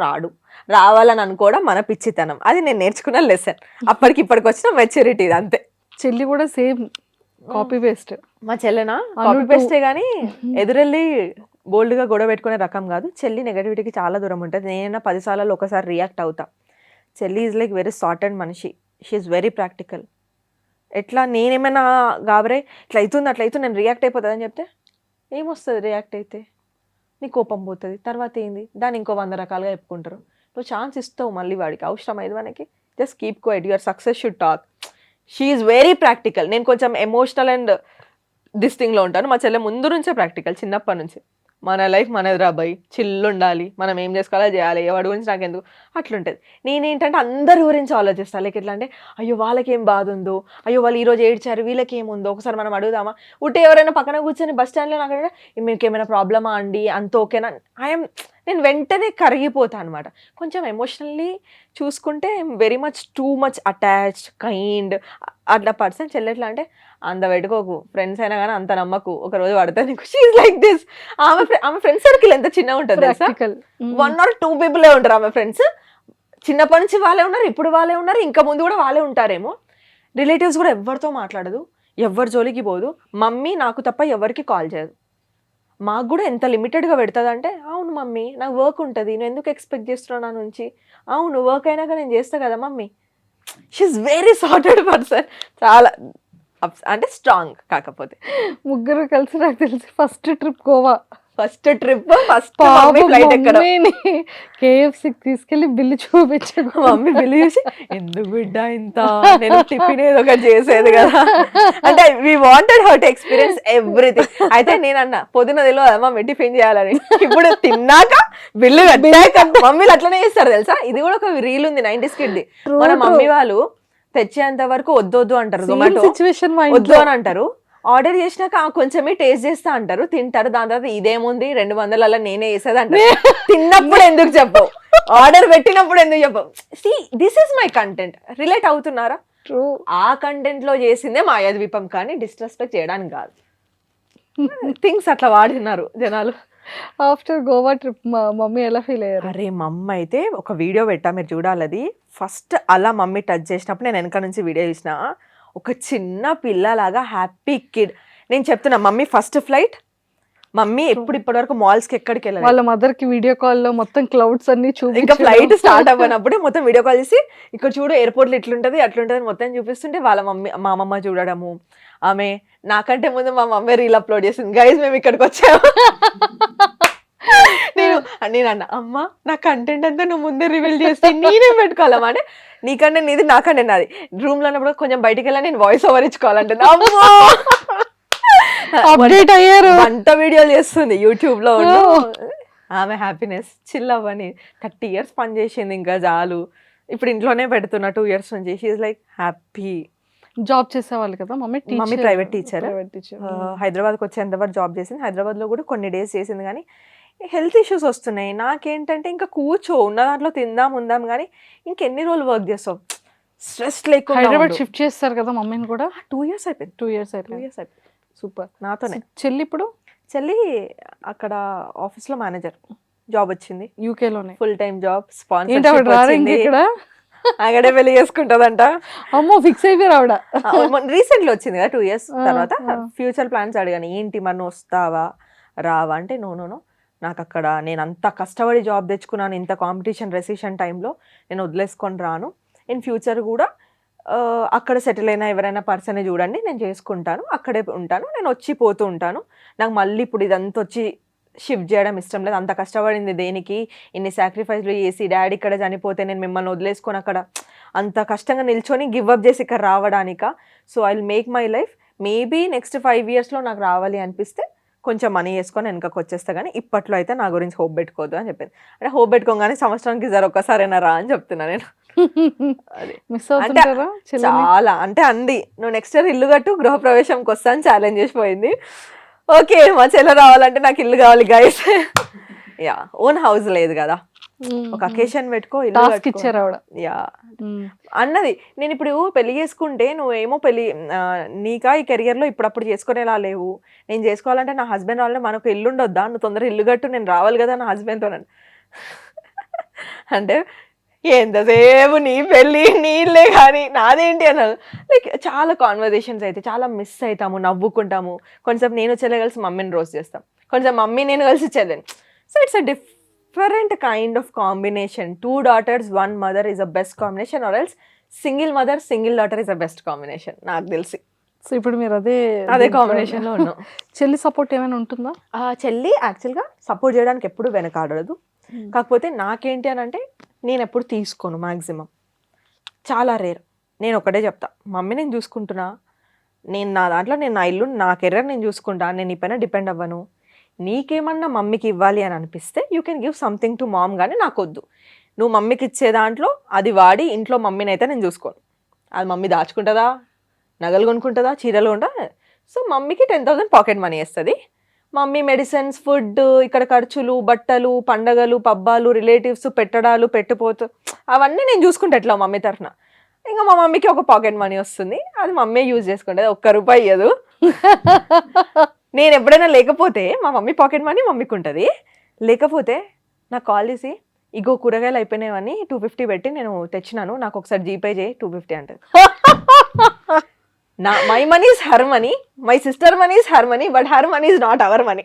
రావాలని అనుకోవడం మన పిచ్చితనం. అది నేను నేర్చుకున్న లెసన్, అప్పటికి ఇప్పటికి వచ్చిన మెచ్యూరిటీ అంతే. చెల్లి కూడా సేమ్ కాపీ పేస్ట్. మా చెల్లెనా కాపీ పేస్టే కానీ ఎదురెళ్ళి బోల్డ్గా గొడవ పెట్టుకునే రకం కాదు. చెల్లి నెగటివిటీకి చాలా దూరం ఉంటుంది. నేనైనా 10 సార్లు ఒకసారి రియాక్ట్ అవుతా. చెల్లి ఈజ్ లైక్ వెరీ సార్టెడ్ మనిషి, షీ ఈజ్ వెరీ ప్రాక్టికల్. ఎట్లా నేనేమైనా గాబరే ఇట్లా అవుతుంది అట్లా అవుతుంది నేను రియాక్ట్ అయిపోతుంది అని చెప్తే ఏమొస్తుంది, రియాక్ట్ అయితే నీ కోపం పోతుంది, తర్వాత ఏంది దాన్ని ఇంకో 100 రకాలుగా చెప్పుకుంటారు. నువ్వు ఛాన్స్ ఇస్తావు మళ్ళీ వాడికి, అవసరం అయింది మనకి, just keep quiet, your success should talk. She is very practical. నేను కొంచెం ఎమోషనల్ అండ్ దిస్ థింగ్లో ఉంటాను. మా చెల్లె ముందు నుంచే ప్రాక్టికల్, చిన్నప్పటి నుంచి. మన లైఫ్ మనది రాబాయి, చిల్లు ఉండాలి, మనం ఏం చేసుకోవాలో చేయాలి, ఎవరి గురించి నాకెందుకు అట్లుంటుంది. నేనేంటంటే అందరి గురించి ఆలోచిస్తాను. లైక్ ఎట్లా అంటే అయ్యో వాళ్ళకి ఏం బాధ ఉందో, అయ్యో వాళ్ళు ఈరోజు ఏడ్చారు వీళ్ళకి ఏముందో ఒకసారి మనం అడుగుదామా. ఉంటే ఎవరైనా పక్కన కూర్చొని బస్ స్టాండ్లో నాకు మీకు ఏమైనా ప్రాబ్లమా అండి, అంత ఓకేనా, నేను వెంటనే కరిగిపోతాను అనమాట. కొంచెం ఎమోషనల్లీ చూసుకుంటే very much too much attached kind అట్లా పర్సన్. చెల్లెట్లా అంటే అంత పెట్టుకోకు, ఫ్రెండ్స్ అయినా కానీ అంత నమ్మకు, ఒక రోజు పడతా నీకు. She's like this. ఆమె ఫ్రెండ్ సర్కిల్ ఎంత చిన్నగా ఉంటుంది తెలుసా, 1 or 2 పీపులే ఉంటారు ఆమె ఫ్రెండ్స్. చిన్నప్పటి నుంచి వాళ్ళే ఉన్నారు, ఇప్పుడు వాళ్ళే ఉన్నారు, ఇంకా ముందు కూడా వాళ్ళే ఉంటారేమో. రిలేటివ్స్ కూడా ఎవరితో మాట్లాడదు, ఎవరి జోలికి పోదు. మమ్మీ నాకు తప్ప ఎవరికి కాల్ చేయదు. మాకు కూడా ఎంత లిమిటెడ్గా పెడుతుంది అంటే అవును మమ్మీ నాకు వర్క్ ఉంటుంది, నేను ఎందుకు ఎక్స్పెక్ట్ చేస్తున్నాను నా నుంచి, అవును వర్క్ అయినాక నేను చేస్తా కదా mummy. She's very sorted person, చాలా అంటే స్ట్రాంగ్. కాకపోతే ముగ్గురు కలిసి నాకు తెలిసి first trip Goa. First flight ఎక్కడ KFCకి తీసుకెళ్లి బిల్లు చూపించాడు. మమ్మీ బిల్లు చూసి ఎందుకు బిడ్డ ఇంత, నేను టిఫిన్ ఏదో ఒకటి చేసేది కదా అంటే we wanted her to experience everything. అయితే నేను అన్న పొద్దున తెలియదు మమ్మీ టిఫిన్ చేయాలని, ఇప్పుడు తిన్నాక బిల్లు కట్టాక మమ్మీలు అట్లనే చేస్తారు తెలుసా. ఇది కూడా ఒక రీల్ ఉంది 90s కిడ్ది. మన మమ్మీ వాళ్ళు తెచ్చేంత వరకు వద్దు అంటారు, జొమాటో వద్దు అని అంటారు. ఆర్డర్ చేసినాక కొంచెమే టేస్ట్ చేస్తా అంటారు, తింటారు. దాని తర్వాత ఇదేముంది 200 నేనే వేసేది అంటారు. తిన్నప్పుడు ఎందుకు చెప్పవు, ఆర్డర్ పెట్టినప్పుడు ఎందుకు చెప్పవు. See this is my content. Relate అవుతున్నారా? ఆ కంటెంట్ లో చేసిందే మాయాద్వీపం, కానీ డిస్రెస్పెక్ట్ చేయడానికి కాదు. థింగ్స్ అట్లా వాడినారు జనాలు. ఆఫ్టర్ గోవా ట్రిప్ మా మమ్మీ ఎలా ఫీల్ అయ్యారు? అరే మమ్మీ అయితే ఒక వీడియో పెట్టా, మీరు చూడాలి. అది ఫస్ట్ అలా మమ్మీ టచ్ చేసినప్పుడు నేను వెనక నుంచి వీడియో చూసిన, ఒక చిన్న పిల్లలాగా హ్యాపీ కిడ్. నేను చెప్తున్నా మమ్మీ ఫస్ట్ ఫ్లైట్, మమ్మీ ఇప్పటి వరకు మాల్స్కి ఎక్కడికి వెళ్ళాలి. వాళ్ళ మదర్ కి వీడియో కాల్ లో మొత్తం క్లౌడ్స్ అన్ని చూపి, ఇంకా ఫ్లైట్ స్టార్ట్ అవ్వనప్పుడే మొత్తం వీడియో కాల్ చేసి ఇక్కడ చూడు ఎయిర్పోర్ట్లో ఇట్లుంటది అట్లుంటది మొత్తం చూపిస్తుంటే వాళ్ళ మా అమ్మమ్మ చూడడము. ఆమె నాకంటే ముందు మా మమ్మీ రీల్ అప్లోడ్ చేసింది, గైజ్ మేము ఇక్కడికి వచ్చాము. నేను అన్న అమ్మ నా కంటెంట్ అంతా నువ్వు ముందే రివీల్ చేస్తే నేనే పెట్టుకోవాలమ్మా అంటే, నీకంటే నీది నాకంటే నాది. రూమ్ లో ఉన్నప్పుడు కొంచెం బయటికి వెళ్ళా నేను వాయిస్ ఓవర్ ఇచ్చుకోవాలంటే అప్డేట్ అయ్యారు. వంట వీడియోలు చేస్తుంది యూట్యూబ్ లో. ఆమె హ్యాపీనెస్ చిల్ అవ్వని 30 years పని చేసింది, ఇంకా చాలు. ఇప్పుడు ఇంట్లోనే పెడుతున్నా 2 years నుంచి. She like happy. జాబ్ చేసేవాళ్ళు కదా మమ్మీ? Mummy private teacher. హైదరాబాద్కి వచ్చేంతవరకు జాబ్ చేసింది. హైదరాబాద్లో కూడా కొన్ని డేస్ చేసింది, కానీ హెల్త్ ఇష్యూస్ వస్తున్నాయి. నాకేంటంటే ఇంకా కూర్చో ఉన్న దాంట్లో ఉందాం కానీ ఇంకెన్ని రోజులు వర్క్ చేస్తావు, స్ట్రెస్ లేకుండా. హైదరాబాద్ షిఫ్ట్ చేస్తారు కదా మమ్మీని కూడా? 2 years అయిపోయింది. 2 years అయిపోయింది. సూపర్. నాతోనే. చెల్లి ఇప్పుడు? చెల్లి అక్కడ ఆఫీస్లో మేనేజర్ జాబ్ వచ్చింది, యూకేలోనే ఫుల్ టైం జాబ్. స్పాన్సర్ ఇక్కడ అక్కడే పెళ్లి చేసుకుంటదంట. అమ్మో ఫిక్స్ అయిపోయారు ఆవిడ. రీసెంట్లీ వచ్చింది కదా 2 years తర్వాత. ఫ్యూచర్ ప్లాన్స్ అడిగాను, ఏంటి మన వస్తావా రావా అంటే, నో నాకు అక్కడ నేను అంత కష్టపడి జాబ్ తెచ్చుకున్నాను, ఇంత కాంపిటీషన్ రెసిషన్ టైంలో నేను వదిలేసుకొని రాను. ఇన్ ఫ్యూచర్ కూడా అక్కడ సెటిల్ అయినా ఎవరైనా పర్సనే చూడండి, నేను చేసుకుంటాను, అక్కడే ఉంటాను, నేను వచ్చి పోతూ ఉంటాను. నాకు మళ్ళీ ఇప్పుడు ఇదంతా వచ్చి షిఫ్ట్ చేయడం ఇష్టం లేదు. అంత కష్టపడింది దేనికి, ఇన్ని సాక్రిఫైస్లు చేసి డాడీ ఇక్కడ చనిపోతే నేను మిమ్మల్ని వదిలేసుకొని అక్కడ అంత కష్టంగా నిల్చొని గివ్ అప్ చేసి ఇక్కడ రావడానికా. So I will make my life. Maybe next 5 yearsలో నాకు రావాలి అనిపిస్తే కొంచెం మనీ వేసుకొని వెనకకి వచ్చేస్తా, కానీ ఇప్పట్లో అయితే నా గురించి హోప్ పెట్టుకోవద్దు అని చెప్పింది. అంటే హోప్ పెట్టుకోగానే సంవత్సరానికి ఒక్కసారైనా రా అని చెప్తున్నా నేను. అంటే చాలా అంటే అంది, నువ్వు నెక్స్ట్ ఇయర్ ఇల్లు కట్టు గృహప్రవేశంకి వస్తా అని ఛాలెంజ్ చేసిపోయింది. ఓకే మా చెల్లె రావాలంటే నాకు ఇల్లు కావాలి గైస్. యా ఓన్ హౌస్ లేదు కదా, ఒక అకేషన్ పెట్టుకో, ఇల్లు టాస్క్ కట్టుకో. ఇచ్చారు ఆవిడ. యా అన్నది. నేను ఇప్పుడు పెళ్లి చేసుకుంటే నువ్వేమో నీకా ఈ కెరియర్ లో ఇప్పుడప్పుడు చేసుకునేలా లేవు, నేను చేసుకోవాలంటే నా హస్బెండ్ వాళ్ళని మనకు ఇల్లు ఉండొద్దా, నువ్వు తొందరగా ఇల్లు కట్టు, నేను రావాలి కదా నా హస్బెండ్తో అంటే ఎంతసేపు నీ పెళ్ళి నీ ఇల్లే కానీ నాదేంటి అన్నారు. లైక్ చాలా కాన్వర్జేషన్స్ అయితే చాలా మిస్ అవుతాము, నవ్వుకుంటాము. కొంచెం నేను చెల్లె కలిసి మమ్మీని రోస్ట్ చేస్తాం, కొంచెం మమ్మీ నేను కలిసి చెల్లెని. So it's a different kind of combination. 2 daughters 1 mother is a best combination, or else single mother single daughter is a best combination నాకు తెలిసి. సో ఇప్పుడు మీరు అదే కాంబినేషన్లో ఉన్నాం. చెల్లి సపోర్ట్ ఏమైనా ఉంటుందా? చెల్లి యాక్చువల్గా సపోర్ట్ చేయడానికి ఎప్పుడు వెనకాడదు. కాకపోతే నాకేంటి అని అంటే నేను ఎప్పుడు తీసుకోను, మ్యాక్సిమం చాలా రేర్. నేను ఒకటే చెప్తా, మమ్మీ నేను చూసుకుంటున్నా, నేను నా దాంట్లో నేను నా ఇల్లు నా కెరీర్ నేను చూసుకుంటా, నేను నీ పైన డిపెండ్ అవ్వను. నీకేమన్నా మమ్మీకి ఇవ్వాలి అని అనిపిస్తే you can give something to mom, కానీ నాకు వద్దు. నువ్వు మమ్మీకి ఇచ్చే దాంట్లో అది వాడి ఇంట్లో మమ్మీని అయితే నేను చూసుకోను. అది మమ్మీ దాచుకుంటుందా, నగలు కొనుక్కుంటుందా, చీరలు కొంటుందా. సో మమ్మీకి 10,000 పాకెట్ మనీ వేస్తుంది. మమ్మీ మెడిసిన్స్, ఫుడ్, ఇక్కడ ఖర్చులు, బట్టలు, పండగలు, పబ్బాలు, రిలేటివ్స్, పెట్టడాలు, పెట్టిపోతూ అవన్నీ నేను చూసుకుంటా ఎట్లా మమ్మీ తరఫున. ఇంకా మా మమ్మీకి ఒక పాకెట్ మనీ వస్తుంది, అది మమ్మీ యూజ్ చేసుకుంటుంది. ₹1 ఇవ్వదు. నేను ఎప్పుడైనా లేకపోతే మా మమ్మీ పాకెట్ మనీ మమ్మీకి ఉంటుంది. లేకపోతే నాకు కాల్ చేసి ఇగో కూరగాయలు అయిపోయినాయని 250 పెట్టి నేను తెచ్చినాను, నాకు ఒకసారి జీపే చేయి 250 అంటది. My money is her money, my sister money is her money, but her money is not our money.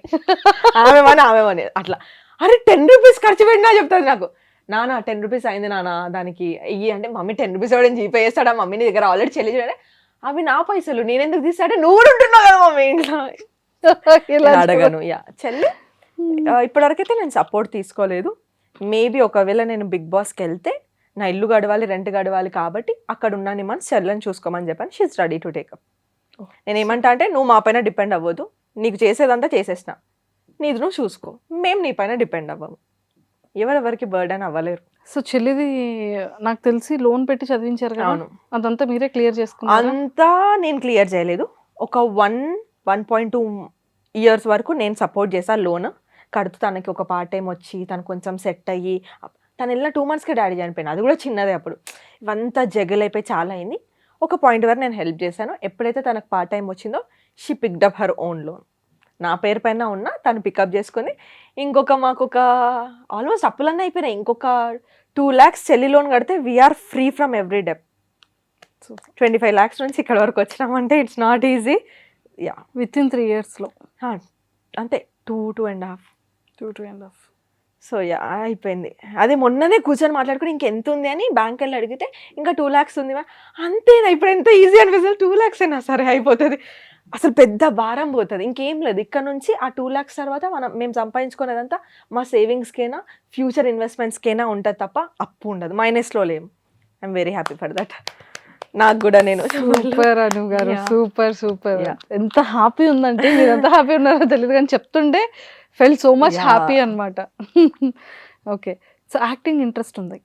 ఆమె మనీ అట్లా. అరే ₹10 ఖర్చు పెట్టినా చెప్తుంది నాకు. నానా ₹10 అయింది నానా దానికి ఇయ్యి అంటే, మమ్మీ ₹10 వాడిని జీపే చేస్తాడా, మమ్మీ నీ దగ్గర ఆల్రెడీ చెల్లి చూడండి, అవి నా పైసలు నేను ఎందుకు తీస్తాడే, నువ్వు కూడా ఉంటున్నావు కదా మమ్మీ ఇంట్లో. అడగను. చెల్లి ఇప్పటివరకైతే నేను సపోర్ట్ తీసుకోలేదు. మేబీ ఒకవేళ నేను బిగ్ బాస్కి వెళ్తే నా ఇల్లు గడవాలి, రెంట్ గడవాలి, కాబట్టి అక్కడ ఉన్నాను మన చెల్లని చూసుకోమని చెప్పాను. She's ready to take up. నేను ఏమంటా అంటే, నువ్వు మా పైన డిపెండ్ అవ్వదు, నీకు చేసేదంతా చేసేసినా, నీది నువ్వు చూసుకో, మేము నీ పైన డిపెండ్ అవ్వము. ఎవరెవరికి బర్డెన్ అవ్వలేరు. సో చెల్లిది నాకు తెలిసి లోన్ పెట్టి చదివించారు కదా, అదంతా మీరే క్లియర్ చేసుకున్నారు? అంతా నేను క్లియర్ చేయలేదు. ఒక 1.2 years వరకు నేను సపోర్ట్ చేశాను. లోన్ కడుతూ తనకి ఒక పార్ట్ టైం వచ్చి తను కొంచెం సెట్ అయ్యి, తను వెళ్ళిన 2 monthsకే డాడీ చనిపోయింది, అది కూడా చిన్నదే. అప్పుడు ఇవంతా జగలైపోయి చాలా అయింది. ఒక పాయింట్ వరకు నేను హెల్ప్ చేశాను. ఎప్పుడైతే తనకు పార్ట్ టైం వచ్చిందో she picked up her own loan. నా పేరు పైన ఉన్న తను పికప్ చేసుకొని మాకు ఒక ఆల్మోస్ట్ అప్పులన్నీ అయిపోయినాయి. ఇంకొక 2 lakhs చెల్లి లోన్ కడితే we are free from every debt. 25 lakhs నుంచి ఇక్కడ వరకు వచ్చినామంటే it's not easy. Within 3 yearsలో అంతే, 2.5. సో అయిపోయింది. అదే మొన్ననే కూర్చొని మాట్లాడుకుని ఇంకెంత ఉంది అని బ్యాంక్ వెళ్ళి అడిగితే ఇంకా 2 lakhs ఉంది. అంతేనా, ఇప్పుడు ఎంత ఈజీ అనిపిస్తుంది, 2 lakhs అయినా సరే అయిపోతుంది. అసలు పెద్ద భారం పోతుంది, ఇంకేం లేదు. ఇక్కడ నుంచి ఆ 2 lakhs తర్వాత మేము సంపాదించుకునేదంతా మా సేవింగ్స్కైనా ఫ్యూచర్ ఇన్వెస్ట్మెంట్స్కైనా ఉంటుంది తప్ప అప్పు ఉండదు, మైనస్లో లేము. I'm very happy for that. నాకు కూడా నేను సూపర్ అను గారు, సూపర్. ఎంత హ్యాపీ ఉందంటే, మీరు ఎంత హ్యాపీ ఉన్నారో తెలియదు కానీ చెప్తుంటే ఫెల్ సో మచ్ హ్యాపీ అనమాట. ఓకే, సో యాక్టింగ్ ఇంట్రెస్ట్ ఉంది?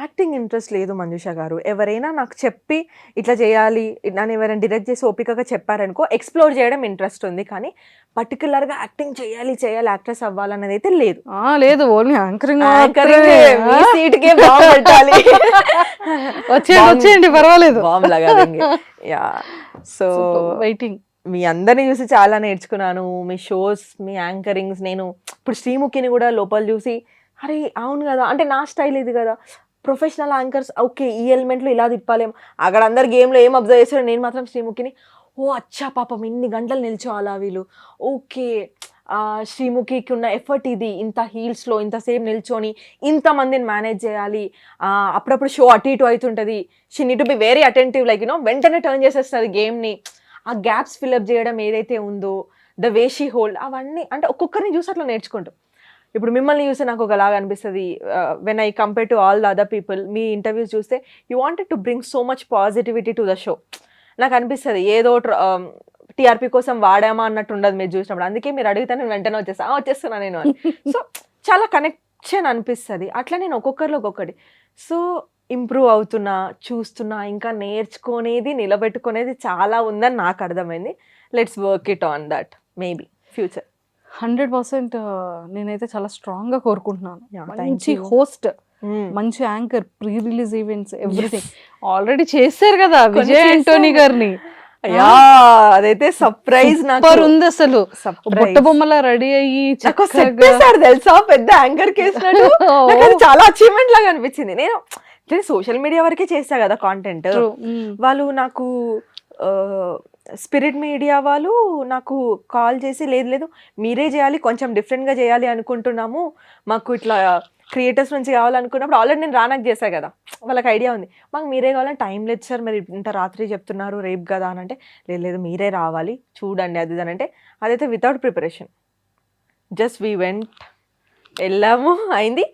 యాక్టింగ్ ఇంట్రెస్ట్ లేదు మంజుష గారు. ఎవరైనా నాకు చెప్పి ఇట్లా చేయాలి, నన్ను ఎవరైనా డైరెక్ట్ చేసి ఓపికగా చెప్పారనుకో ఎక్స్ప్లోర్ చేయడం ఇంట్రెస్ట్ ఉంది, కానీ పర్టికులర్గా యాక్టింగ్ చేయాలి యాక్ట్రెస్ అవ్వాలన్నది అయితే లేదు. లేదు, ఓన్లీ యాంకరింగ్. సీట్కే బాంబ్ పెట్టాలి, వచ్చేయండి పర్వాలేదు, బాంబ్ లాగా. So waiting. మీ అందరిని చూసి చాలా నేర్చుకున్నాను, మీ షోస్, మీ యాంకరింగ్స్. నేను ఇప్పుడు శ్రీముఖిని కూడా లోపల చూసి అరే అవును కదా, అంటే నా స్టైల్ ఇది కదా, ప్రొఫెషనల్ యాంకర్స్ ఓకే ఈ ఎలిమెంట్లో ఇలా తిప్పాలేం, అక్కడ అందరు గేమ్లో ఏం అబ్జర్వ్ చేస్తారో నేను మాత్రం శ్రీముఖిని అచ్చా పాపం ఇన్ని గంటలు నిల్చోవాలా వీళ్ళు, ఓకే శ్రీముఖికి ఉన్న ఎఫర్ట్ ఇది, ఇంత హీల్స్లో ఇంతసేపు నిల్చొని ఇంతమందిని మేనేజ్ చేయాలి, అప్పుడప్పుడు షో అటు ఇటు అవుతుంటుంది, she need to be very attentive, like వెంటనే టర్న్ చేసేస్తుంది గేమ్ని. ఆ గ్యాప్స్ ఫిల్అప్ చేయడం ఏదైతే ఉందో, ద వే షీ హోల్డ్, అవన్నీ అంటే ఒక్కొక్కరిని చూసి అట్లా నేర్చుకుంటాం. ఇప్పుడు మిమ్మల్ని చూస్తే నాకు ఒకలాగా అనిపిస్తుంది, when I compare to all the other people. మీ ఇంటర్వ్యూస్ చూస్తే you wanted to bring so much positivity to the show. నాకు అనిపిస్తుంది ఏదో టీఆర్పీ కోసం వాడామా అన్నట్టు ఉండదు మీరు చూసినప్పుడు, అందుకే మీరు అడిగితే నేను వెంటనే వచ్చేస్తున్నా నేను అని. సో చాలా కనెక్షన్ అనిపిస్తుంది. అట్లా నేను ఒక్కొక్కరిలో ఒక్కొక్కటి సో ఇంప్రూవ్ అవుతున్నా, చూస్తున్నా, ఇంకా నేర్చుకునేది నిలబెట్టుకునేది చాలా ఉందని నాకు అర్థమైంది. Let's work it on that, maybe future. 100% నేనైతే చాలా స్ట్రాంగ్ గా కోరుకుంటున్నాను. Yeah, thank మంచి you. హోస్ట్, మంచి anchor, pre release events, everything already చేశారు కదా కొన్ని విజయ్ యాంటోనీ చేశాను. గారిని. అయ్యా అదైతే సర్ప్రైజ్ నాకు. సూపర్ ఉంది అసలు. Surprise. బుట్ట బొమ్మలా రెడీ అయ్యి నాకు సెట్ చక్కగా చేశారు తెలుసా, పెద్ద యాంకర్ కేసినట్టు. నాకు అది చాలా అచీవ్మెంట్ లాగా అనిపించింది. నేను సోషల్ మీడియా వరకే చేస్తా కదా కాంటెంట్. True. Mm. వాళ్ళు నాకు స్పిరిట్ మీడియా వాళ్ళు నాకు కాల్ చేసి లేదు లేదు మీరే చేయాలి, కొంచెం డిఫరెంట్గా చేయాలి అనుకుంటున్నాము, మాకు ఇట్లా క్రియేటర్స్ నుంచి కావాలనుకున్నప్పుడు ఆల్రెడీ నేను రానాకు చేశాను కదా, వాళ్ళకి ఐడియా ఉంది, మాకు మీరే కావాలని టైం లేదు సార్, మరి ఇంత రాత్రి చెప్తున్నారు రేపు కదా అని అంటే లేదు లేదు మీరే రావాలి చూడండి అది అని అంటే అదైతే without preparation just we went, వెళ్ళాము, అయింది.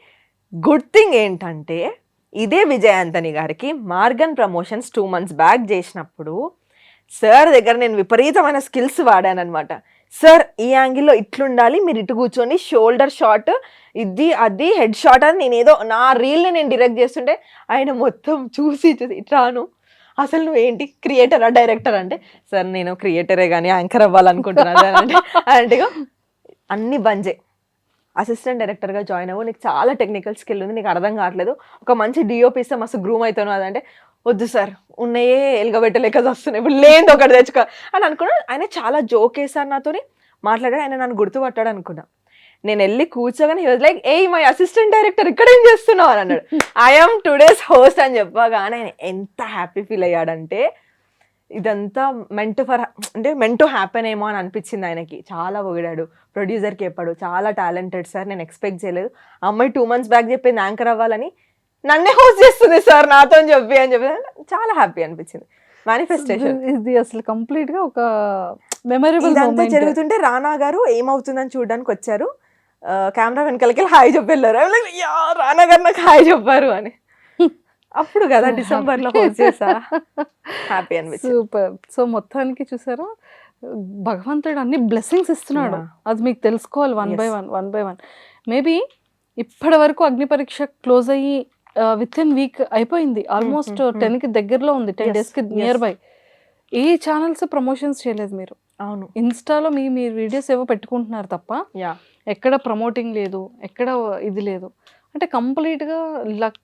గుడ్ థింగ్ ఏంటంటే ఇదే విజయ్ యాంటనీ గారికి మార్గన్ ప్రమోషన్స్ 2 months బ్యాక్ చేసినప్పుడు సార్ దగ్గర నేను విపరీతమైన స్కిల్స్ వాడానమాట. సార్ ఈ యాంగిల్లో ఇట్లుండాలి, మీరు ఇటు కూర్చొని షోల్డర్ షాట్ ఇది అది హెడ్ షాట్ అని నేను ఏదో నా రీల్ని నేను డైరెక్ట్ చేస్తుంటే ఆయన మొత్తం చూసి ఇట్లాను అసలు నువ్వేంటి క్రియేటరా డైరెక్టర్ అంటే సార్ నేను క్రియేటరే కానీ యాంకర్ అవ్వాలనుకుంటున్నాను అంటే అంటే అన్ని బంజే అసిస్టెంట్ డైరెక్టర్గా జాయిన్ అవ్వు, నీకు చాలా టెక్నికల్ స్కిల్ ఉంది, నీకు అర్థం కావట్లేదు, ఒక మంచి డిఓపి ఇస్తే మస్తు గ్రూమ్ అవుతాను అదంటే వద్దు సార్ ఉన్నాయే ఎలగబెట్టలేక వస్తున్నాయి, ఇప్పుడు లేని ఒకటి తెచ్చుకో అని అనుకున్నా. ఆయన చాలా జోక్ వేసారు నాతోని మాట్లాడాడు, ఆయన నన్ను గుర్తుపట్టాడు అనుకున్నా. నేను వెళ్ళి కూర్చోగానే he was like a my assistant director ఇక్కడ ఏం చేస్తున్నావు అని అన్నాడు. ఐఎమ్ టుడేస్ హోస్ట్ అని చెప్పగానే ఆయన ఎంత హ్యాపీ ఫీల్ అయ్యాడంటే ఇదంతా మెంట్ టు హ్యాపెన్ ఏమో అని అనిపించింది ఆయనకి. చాలా పొగిడాడు, ప్రొడ్యూసర్కి చెప్పాడు చాలా టాలెంటెడ్ సార్, నేను ఎక్స్పెక్ట్ చేయలేదు, అమ్మాయి 2 months బ్యాక్ చెప్పింది యాంకర్ అవ్వాలని, నన్నే హోస్ట్ చేస్తుంది సార్ నాతో అని చెప్పి చాలా హ్యాపీ అనిపించింది. మేనిఫెస్టేషన్ ఇది అసలు కంప్లీట్ గా ఒక మెమరబుల్ ఇదంతా జరుగుతుంటే రానా గారు ఏమవుతుందని చూడడానికి వచ్చారు, కెమెరా వెనకాలకి హాయ్ చెప్పి వెళ్ళారు. రానా గారు నాకు హాయ్ చెప్పారు అని అప్పుడు కదా డిసెంబర్లో హోస్ట్ చేసా, హ్యాపీ అనిపించింది. సూపర్. సో మొత్తానికి చూసారా భగవంతుడు అన్ని బ్లెస్సింగ్స్ ఇస్తున్నాడు, అది మీకు తెలుసుకోవాలి వన్ బై వన్. మేబీ ఇప్పటి వరకు అగ్ని పరీక్ష క్లోజ్ అయ్యి విత్ ఇన్ వీక్ అయిపోయింది, ఆల్మోస్ట్ 10కి దగ్గరలో ఉంది, 10 daysకి నియర్ బై. ఏ ఛానల్స్ ప్రమోషన్స్ చేయలేదు మీరు? అవును, ఇన్స్టాలో మీ వీడియోస్ ఏవో పెట్టుకుంటున్నారు తప్ప ఎక్కడ ప్రమోటింగ్ లేదు, ఎక్కడ ఇది లేదు. అంటే కంప్లీట్గా లక్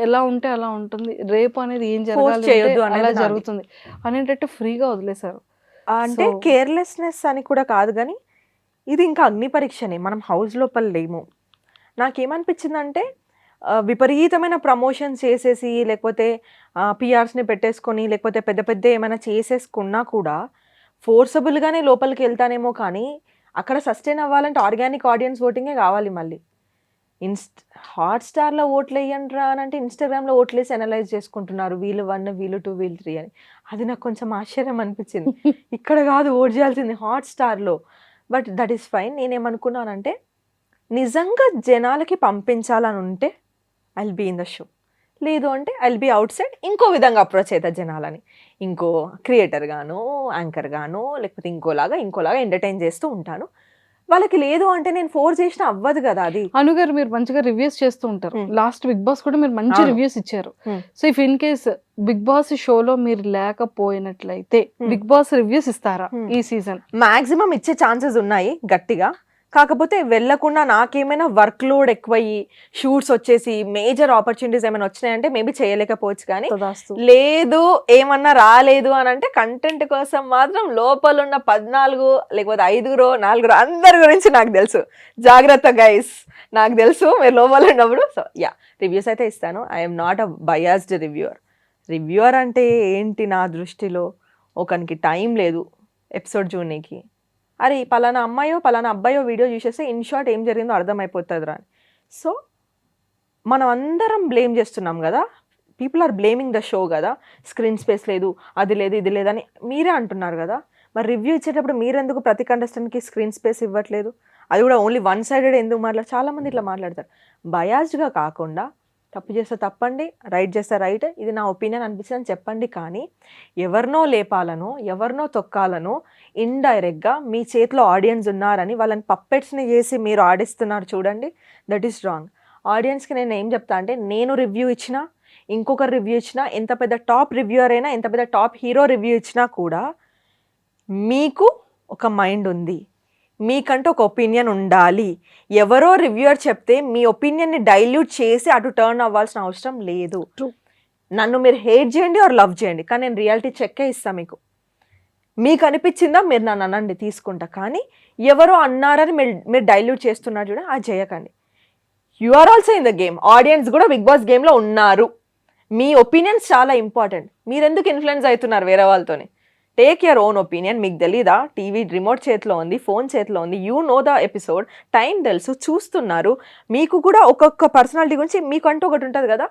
ఎలా ఉంటే అలా ఉంటుంది, రేపు అనేది ఏం జరగాలి అలా జరుగుతుంది అనేటట్టు ఫ్రీగా వదిలేశారు. అంటే కేర్లెస్నెస్ అని కూడా కాదు, కానీ ఇది ఇంకా అగ్ని పరీక్షనే, మనం హౌస్ లోపల లేము. నాకేమనిపించిందంటే విపరీతమైన ప్రమోషన్స్ చేసేసి లేకపోతే పిఆర్స్ని పెట్టేసుకొని లేకపోతే పెద్ద పెద్ద ఏమైనా చేసేసుకున్నా కూడా ఫోర్సబుల్గానే లోపలికి వెళ్తానేమో, కానీ అక్కడ సస్టైన్ అవ్వాలంటే ఆర్గానిక్ ఆడియన్స్ ఓటింగే కావాలి. మళ్ళీ హాట్స్టార్లో ఓట్లు వేయండి రా అని అంటే ఇన్స్టాగ్రామ్లో ఓట్లు వేసి అనలైజ్ చేసుకుంటున్నారు, వీళ్ళు 1 వీళ్ళు 2 వీళ్ళు 3 అని. అది నాకు కొంచెం ఆశ్చర్యం అనిపించింది. ఇక్కడ కాదు ఓట్ చేయాల్సింది హాట్స్టార్లో, బట్ దట్ ఈస్ ఫైన్. నేనేమనుకున్నానంటే నిజంగా జనాలకి పంపించాలని ఉంటే I will be in the show, లేదు అంటే I will be outside ఇంకో విధంగా అప్రోచ్ అవుతా జనాలని, ఇంకో క్రియేటర్ గాను యాంకర్ గాను లేకపోతే ఇంకోలాగా ఎంటర్టైన్ చేస్తూ ఉంటాను. వాళ్ళకి లేదు అంటే నేను ఫోర్స్ చేసినా అవ్వదు కదా. అది అనుగారు మీరు మంచిగా రివ్యూస్ చేస్తూ ఉంటారు, లాస్ట్ బిగ్ బాస్ కూడా మీరు మంచి రివ్యూస్ ఇచ్చారు. So if in case Bigg Boss షోలో మీరు లేకపోయినట్లయితే బిగ్ బాస్ రివ్యూస్ ఇస్తారా ఈ సీజన్? మాక్సిమం ఇచ్చే ఛాన్సెస్ ఉన్నాయి గట్టిగా, కాకపోతే వెళ్ళకుండా నాకేమైనా వర్క్ లోడ్ ఎక్కువయ్యి షూట్స్ వచ్చేసి మేజర్ ఆపర్చునిటీస్ ఏమైనా వచ్చినాయంటే మేబీ చేయలేకపోవచ్చు, కానీ లేదు ఏమన్నా రాలేదు అని అంటే కంటెంట్ కోసం మాత్రం లోపల ఉన్న 14 లేకపోతే 5 అందరి గురించి నాకు తెలుసు. జాగ్రత్త గైస్, నాకు తెలుసు మీరు లోపల ఉన్నప్పుడు. సో రివ్యూస్ అయితే ఇస్తాను. I'm not a biased reviewer అంటే ఏంటి నా దృష్టిలో, ఒకనికి టైం లేదు ఎపిసోడ్ చూడనీకి, అరే పలానా అమ్మాయో పలానా అబ్బాయో వీడియో చూసేస్తే ఇన్ షార్ట్ ఏం జరిగిందో అర్థమైపోతుంది రా అని. సో మనం అందరం బ్లేమ్ చేస్తున్నాం కదా, people are blaming the show కదా, స్క్రీన్ స్పేస్ లేదు, అది లేదు ఇది లేదని మీరే అంటున్నారు కదా. మరి రివ్యూ ఇచ్చేటప్పుడు మీరెందుకు ప్రతి కంటెస్టెంట్కి స్క్రీన్ స్పేస్ ఇవ్వట్లేదు? అది కూడా ఓన్లీ 1 sided ఎందుకు చాలామంది ఇట్లా మాట్లాడతారు. బయాస్డ్గా కాకుండా తప్పు చేస్తే తప్పండి, రైట్ చేస్తే రైట్, ఇది నా ఒపీనియన్ అనిపిస్తుంది అని చెప్పండి. కానీ ఎవరినో లేపాలనో ఎవరినో తొక్కాలనో ఇండైరెక్ట్గా మీ చేతిలో ఆడియన్స్ ఉన్నారని వాళ్ళని పప్పెట్స్ని చేసి మీరు ఆడిస్తున్నారు చూడండి, దట్ ఈస్ రాంగ్. ఆడియన్స్కి నేను ఏం చెప్తా అంటే, నేను రివ్యూ ఇచ్చినా ఇంకొకరు రివ్యూ ఇచ్చినా, ఎంత పెద్ద టాప్ రివ్యూవర్ అయినా ఎంత పెద్ద టాప్ హీరో రివ్యూ ఇచ్చినా కూడా మీకు ఒక మైండ్ ఉంది, మీకంటూ ఒక ఒపీనియన్ ఉండాలి. ఎవరో రివ్యూయర్ చెప్తే మీ ఒపీనియన్ని డైల్యూట్ చేసి అటు టర్న్ అవ్వాల్సిన అవసరం లేదు. True. నన్ను మీరు హేట్ చేయండి ఆర్ లవ్ చేయండి, కానీ నేను రియాలిటీ చెక్కే ఇస్తాను మీకు. మీకు అనిపించిందా మీరు నన్ను అనండి, తీసుకుంటా. కానీ ఎవరో అన్నారని మీరు డైల్యూట్ చేస్తున్నారు చూడ, అది చేయకండి. You are also in the game. Audience కూడా బిగ్ బాస్ గేమ్లో ఉన్నారు. మీ ఒపీనియన్స్ చాలా ఇంపార్టెంట్. మీరు ఎందుకు ఇన్ఫ్లుయెన్స్ అవుతున్నారు వేరే వాళ్ళతోని? Take your own opinion. మీకు తెలీదా? టీవీ రిమోట్ చేతిలో ఉంది, ఫోన్ చేతిలో ఉంది, you know the episode, time తెలుసు, చూస్తున్నారు. మీకు కూడా ఒక్కొక్క పర్సనాలిటీ గురించి మీకంటూ ఒకటి ఉంటుంది కదా,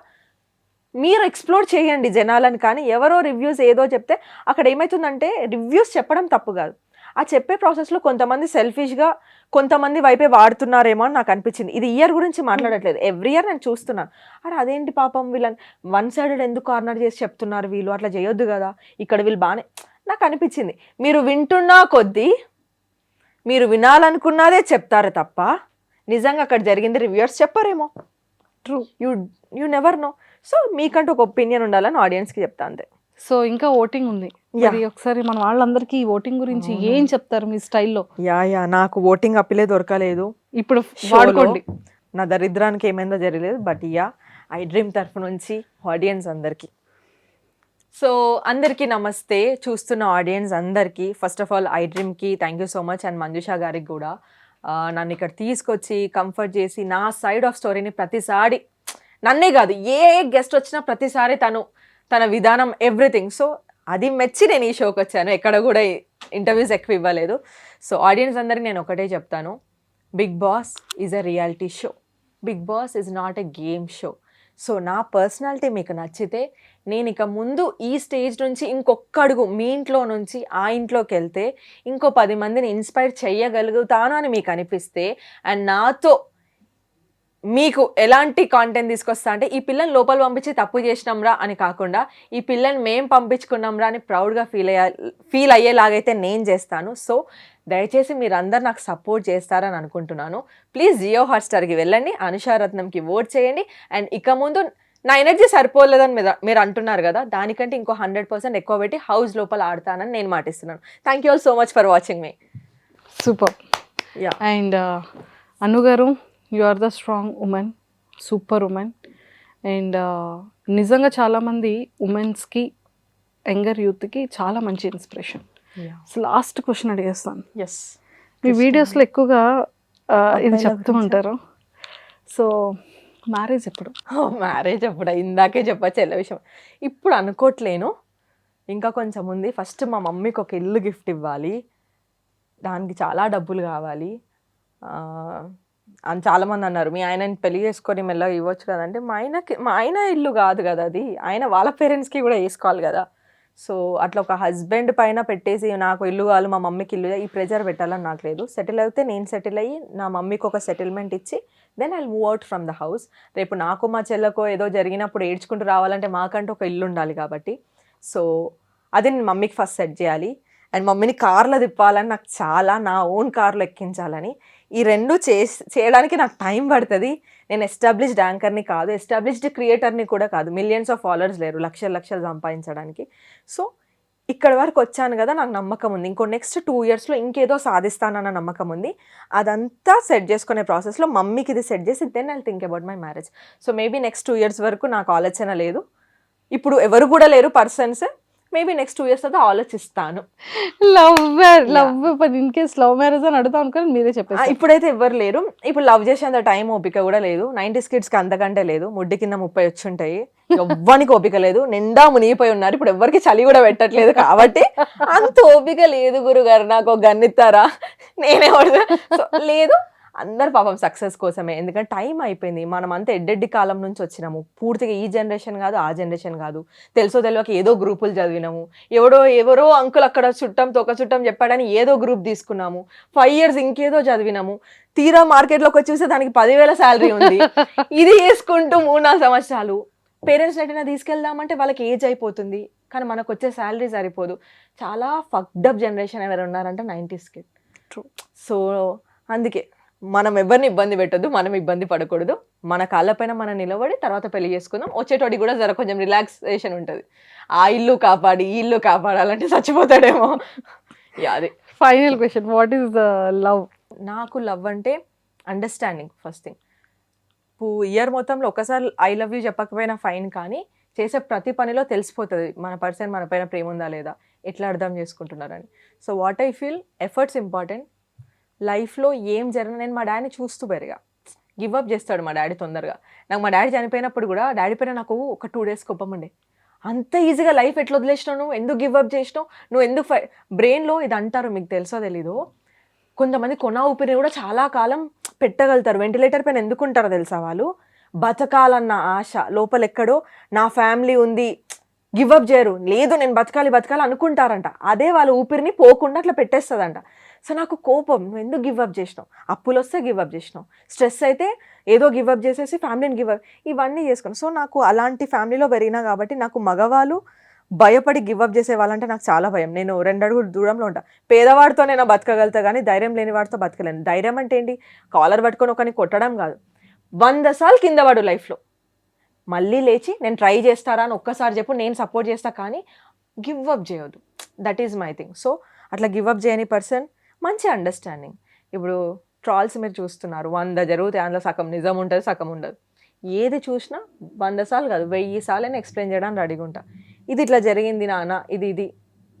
మీరు ఎక్స్ప్లోర్ చేయండి జనాలని. కానీ ఎవరో రివ్యూస్ ఏదో చెప్తే అక్కడ ఏమవుతుందంటే, రివ్యూస్ చెప్పడం తప్పు కాదు, ఆ చెప్పే ప్రాసెస్లో కొంతమంది సెల్ఫిష్గా కొంతమంది వైపే వాడుతున్నారేమో అని నాకు అనిపించింది. ఇది ఇయర్ గురించి మాట్లాడట్లేదు, ఎవ్రీ ఇయర్ నేను చూస్తున్నాను. అరే అదేంటి పాపం వీళ్ళని వన్ సైడెడ్ ఎందుకు కార్నర్ చేసి చెప్తున్నారు, వీళ్ళు అట్లా చేయొద్దు కదా, ఇక్కడ వీళ్ళు బాగానే నాకు అనిపించింది. మీరు వింటున్నా కొద్దీ మీరు వినాలనుకున్నదే చెప్తారు తప్ప నిజంగా అక్కడ జరిగింది రివ్యూయర్స్ చెప్పారేమో. True. You never know. So మీకంటూ ఒక ఒపీనియన్ ఉండాలని ఆడియన్స్కి చెప్తా అంతే. సో ఇంకా ఓటింగ్ ఉంది, మరి ఒకసారి మన వాళ్ళందరికీ ఈ ఓటింగ్ గురించి ఏం చెప్తారు మీ స్టైల్లో? యా నాకు ఓటింగ్ అప్పిలే దొరకలేదు ఇప్పుడు వాడుకోండి. నా దరిద్రానికి ఏమైందో జరగలేదు. బట్ ఐ డ్రీమ్ తరఫు నుంచి ఆడియన్స్ అందరికీ, సో అందరికీ నమస్తే. చూస్తున్న ఆడియన్స్ అందరికీ ఫస్ట్ ఆఫ్ ఆల్ ఐ డ్రీమ్కి thank you so much, and Manjusha గారికి కూడా నన్ను ఇక్కడ తీసుకొచ్చి కంఫర్ట్ చేసి నా సైడ్ ఆఫ్ స్టోరీని ప్రతిసారి, నన్నే కాదు ఏ గెస్ట్ వచ్చినా ప్రతిసారి తన విధానం ఎవ్రీథింగ్, సో అది మెచ్చి నేను ఈ షోకి వచ్చాను. ఎక్కడ కూడా ఇంటర్వ్యూస్ ఎక్కువ ఇవ్వలేదు. సో ఆడియన్స్ అందరికి నేను ఒకటే చెప్తాను, Bigg Boss is a reality show, Bigg Boss is not a game show. So నా పర్సనాలిటీ మీకు నచ్చితే నేను ఇక ముందు ఈ స్టేజ్ నుంచి ఇంకొక అడుగు మీ ఇంట్లో నుంచి ఆ ఇంట్లోకి వెళ్తే ఇంకో 10 మందిని ఇన్స్పైర్ చేయగలుగుతాను అని మీకు అనిపిస్తే, అండ్ నాతో మీకు ఎలాంటి కాంటెంట్ తీసుకొస్తా అంటే, ఈ పిల్లని లోపల పంపించి తప్పు చేసినాంరా అని కాకుండా, ఈ పిల్లని మేం పంపించుకున్నాంరా అని ప్రౌడ్గా ఫీల్ అయ్యేలాగైతే నేను చేస్తాను. సో దయచేసి మీరు అందరు నాకు సపోర్ట్ చేస్తారని అనుకుంటున్నాను. ప్లీజ్ జియో హాట్స్టార్కి వెళ్ళండి, అనుషారత్నంకి ఓట్ చేయండి. అండ్ ఇక ముందు నా ఎనర్జీ సరిపోలేదని మీరు అంటున్నారు కదా, దానికంటే ఇంకో 100% ఎక్కువ పెట్టి హౌస్ లోపల ఆడతానని నేను మాటిస్తున్నాను. Thank you all so much for watching me. Super. Yeah. And Anu గారు, you are the strong women, super women. And నిజంగా చాలామంది ఉమెన్స్కి, యంగర్ యూత్కి చాలా మంచి ఇన్స్పిరేషన్. లాస్ట్ క్వశ్చన్ అడిగేస్తాను. ఎస్, మీ వీడియోస్లో ఎక్కువగా ఇది చెప్తూ ఉంటారు. సో మ్యారేజ్ ఎప్పుడు? మ్యారేజ్ ఎప్పుడు ఇందాకే చెప్పచ్చు ఎలా విషయం, ఇప్పుడు అనుకోవట్లేను, ఇంకా కొంచెం ఉంది. ఫస్ట్ మా మమ్మీకి ఒక ఇల్లు గిఫ్ట్ ఇవ్వాలి, దానికి చాలా డబ్బులు కావాలి అని చాలామంది అన్నారు. మీ ఆయనని పెళ్లి చేసుకొని మెల్లగా ఇవ్వచ్చు కదంటే, మా ఆయన ఇల్లు కాదు కదా అది, ఆయన వాళ్ళ పేరెంట్స్కి కూడా వేసుకోవాలి కదా. సో అట్లా ఒక హస్బెండ్ పైన పెట్టేసి నాకు ఇల్లు కావాలి, మా మమ్మీకి ఇల్లు, ఈ ప్రెజర్ పెట్టాలని నాకు లేదు. సెటిల్ అయితే నేను సెటిల్ అయ్యి నా మమ్మీకి ఒక సెటిల్మెంట్ ఇచ్చి then I move out from the house. రేపు నాకు మా చెల్లెకో ఏదో జరిగినప్పుడు ఏడ్చుకుంటూ రావాలంటే మాకంటూ ఒక ఇల్లు ఉండాలి కాబట్టి, సో అది నేను మమ్మీకి ఫస్ట్ సెట్ చేయాలి. అండ్ మమ్మీని కార్లో తిప్పాలని నాకు చాలా, నా ఓన్ కార్లో ఎక్కించాలని. ఈ రెండు చేయడానికి నాకు టైం పడుతుంది. నేను ఎస్టాబ్లిష్డ్ యాంకర్ని కాదు, ఎస్టాబ్లిష్డ్ క్రియేటర్ని కూడా కాదు, మిలియన్స్ ఆఫ్ ఫాలోవర్స్ లేరు లక్షలు సంపాదించడానికి. సో ఇక్కడ వరకు వచ్చాను కదా, నాకు నమ్మకం ఉంది. ఇంకో నెక్స్ట్ 2 yearsలో ఇంకేదో సాధిస్తానన్న నమ్మకం ఉంది. అదంతా సెట్ చేసుకునే ప్రాసెస్లో మమ్మీకి ఇది సెట్ చేసి then I think about my marriage. So maybe next 2 years వరకు నాకు ఆలోచన లేదు. ఇప్పుడు ఎవరు కూడా లేరు పర్సన్స్, మేబీ నెక్స్ట్ 2 years అయితే ఆలోచిస్తాను. Love in case love marriage అని అడుగుతాం అనుకోని మీరే చెప్పారు. ఇప్పుడైతే ఎవరు లేరు, ఇప్పుడు లవ్ చేసేంత టైం ఓపిక కూడా లేదు. 90s kidsకి అంతకంటే లేదు. ముడ్డి కింద 30 వచ్చి ఉంటాయి, ఎవ్వనికి ఓపిక లేదు, నిండా మునిగిపోయి ఉన్నారు. ఇప్పుడు ఎవరికి చలి కూడా పెట్టట్లేదు కాబట్టి అంత ఓపిక లేదు. గురుగారు నాకు ఒక గన్నిస్తారా, నేనే లేదు. అందరు పాపం సక్సెస్ కోసమే, ఎందుకంటే టైం అయిపోయింది. మనం అంతా ఎడ్డెడ్డి కాలం నుంచి వచ్చినాము. పూర్తిగా ఈ జనరేషన్ కాదు, ఆ జనరేషన్ కాదు, తెలుసో తెలియక ఏదో గ్రూపులు చదివినాము. ఎవరో అంకుల్ అక్కడ తొక్క చుట్టం చెప్పాడని ఏదో గ్రూప్ తీసుకున్నాము. 5 years ఇంకేదో చదివినాము. తీరా మార్కెట్లోకి వచ్చి చూస్తే దానికి 10,000 శాలరీ ఉంది. ఇది వేసుకుంటూ 3-4 సంవత్సరాలు పేరెంట్స్ ఎటైనా తీసుకెళ్దామంటే వాళ్ళకి ఏజ్ అయిపోతుంది, కానీ మనకు వచ్చే శాలరీ సరిపోదు. చాలా ఫక్డప్ జనరేషన్ ఎవరు ఉన్నారంటే 90s kid. ట్రూ. సో అందుకే మనం ఎవరిని ఇబ్బంది పెట్టొద్దు, మనం ఇబ్బంది పడకూడదు. మన కాళ్ళపైన మనం నిలబడి తర్వాత పెళ్లి చేసుకుందాం. వచ్చేటోడి కూడా జర కొంచెం రిలాక్సేషన్ ఉంటుంది. ఆ ఇల్లు కాపాడి ఈ ఇల్లు కాపాడాలంటే చచ్చిపోతాడేమో. అది final question, what is the love నాకు లవ్ అంటే అండర్స్టాండింగ్ ఫస్ట్ థింగ్. ఇయర్ మొత్తంలో ఒకసారి ఐ లవ్ యూ చెప్పకపోయినా ఫైన్, కానీ చేసే ప్రతి పనిలో తెలిసిపోతుంది మన పర్సన్ మన పైన ప్రేమ ఉందా లేదా, ఎట్లా అర్థం చేసుకుంటున్నారని. So what I feel, efforts important. లైఫ్లో ఏం జరిగినా నేను మా డాడీని చూస్తూ పెరిగా. గివ్ అప్ చేస్తాడు మా డాడీ తొందరగా. నాకు మా డాడీ చనిపోయినప్పుడు కూడా డాడీ పైన నాకు ఒక 2 days కోపం ఉండే. అంత ఈజీగా లైఫ్ ఎట్లా వదిలేసినావు, నువ్వు ఎందుకు గివ్ అప్ చేసినావు, నువ్వు ఎందుకు బ్రెయిన్లో ఇది అంటారు, మీకు తెలుసో తెలీదు, కొంతమంది కొన ఊపిరిని కూడా చాలా కాలం పెట్టగలుగుతారు. వెంటిలేటర్ పైన ఎందుకు ఉంటారో తెలుసా వాళ్ళు, బతకాలన్న ఆశ లోపల ఎక్కడో, నా ఫ్యామిలీ ఉంది, గివ్ అప్ చేయరు, లేదు నేను బతకాలి బతకాలి అనుకుంటారంట. అదే వాళ్ళ ఊపిరిని పోకుండా అట్లా పెట్టేస్తుందంట. సో నాకు కోపం, నువ్వు ఎందుకు గివ్ అప్ చేసినావు, అప్పులు వస్తే గివ్ అప్ చేసినావు, స్ట్రెస్ అయితే ఏదో గివ్ అప్ చేసేసి ఫ్యామిలీని గివ్ అప్, ఇవన్నీ చేసుకున్నాను. సో నాకు అలాంటి ఫ్యామిలీలో పెరిగినా కాబట్టి నాకు మగవాళ్ళు భయపడి గివ్ అప్ చేసే వాళ్ళంటే నాకు చాలా భయం. నేను 2 అడుగులు దూరంలో ఉంటా. పేదవాడితో నేను బతకగలుగుతా కానీ ధైర్యం లేని వాడితో బతకలేను. ధైర్యం అంటే ఏంటి, కాలర్ పట్టుకొని ఒకరిని కొట్టడం కాదు, 100 సార్లు కింద పడు లైఫ్లో మళ్ళీ లేచి నేను ట్రై చేస్తారా అని ఒక్కసారి చెప్పు, నేను సపోర్ట్ చేస్తా, కానీ గివ్ అప్ చేయొద్దు. That is my thing. So అట్లా గివ్ అప్ చేయని పర్సన్, మంచి అండర్స్టాండింగ్. ఇప్పుడు ట్రాల్స్ మీరు చూస్తున్నారు, 100 జరుగుతాయి, అందులో సగం నిజం ఉంటుంది, సగం ఉండదు. ఏది చూసినా 100 సార్లు కాదు 1000 సార్లు ఎక్స్ప్లెయిన్ చేయడానికి రెడీగా ఉంటా. ఇది ఇట్లా జరిగింది నాన్న, ఇది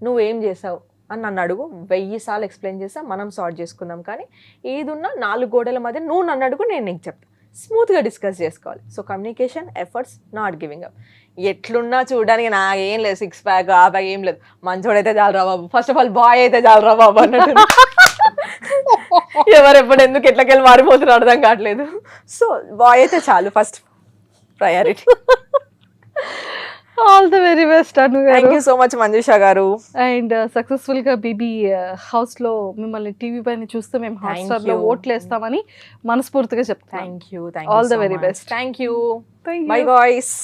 నువ్వేం చేసావు అని నన్ను అడుగు, 1000 సార్లు ఎక్స్ప్లెయిన్ చేస్తా, మనం సార్ట్ చేసుకుందాం. కానీ ఏది ఉన్నా 4 గోడల మధ్య నువ్వు నన్ను అడుగు, నేను నీకు చెప్తా, స్మూత్గా డిస్కస్ చేసుకోవాలి. So communication, efforts, not giving up. ఎట్లున్నా చూడడానికి నాకేం లేదు, 6 ప్యాక్ ఆ ప్యాక్ ఏం లేదు, మంచోడైతే చాలు రా బాబు, ఫస్ట్ ఆఫ్ ఆల్ బాయ్ అయితే చాలు రా బాబు అన్నట్టు. ఎవరెప్పుడు ఎందుకు ఎట్లకెళ్ళి మారిపోతున్నారు అర్థం కావట్లేదు. సో బాయ్ అయితే చాలు, first priority. All the very best Anu గారు. Thank you so much Manjusha గారు. అండ్ సక్సెస్ఫుల్గా బీబీ హౌస్లో మిమ్మల్ని టీవీ పైన చూస్తే మేము హాట్స్టార్లో you. ఓట్లు వేస్తామని మనస్ఫూర్తిగా చెప్తాం. Thank you. All the very best. Thank you. Thank by you. Boys.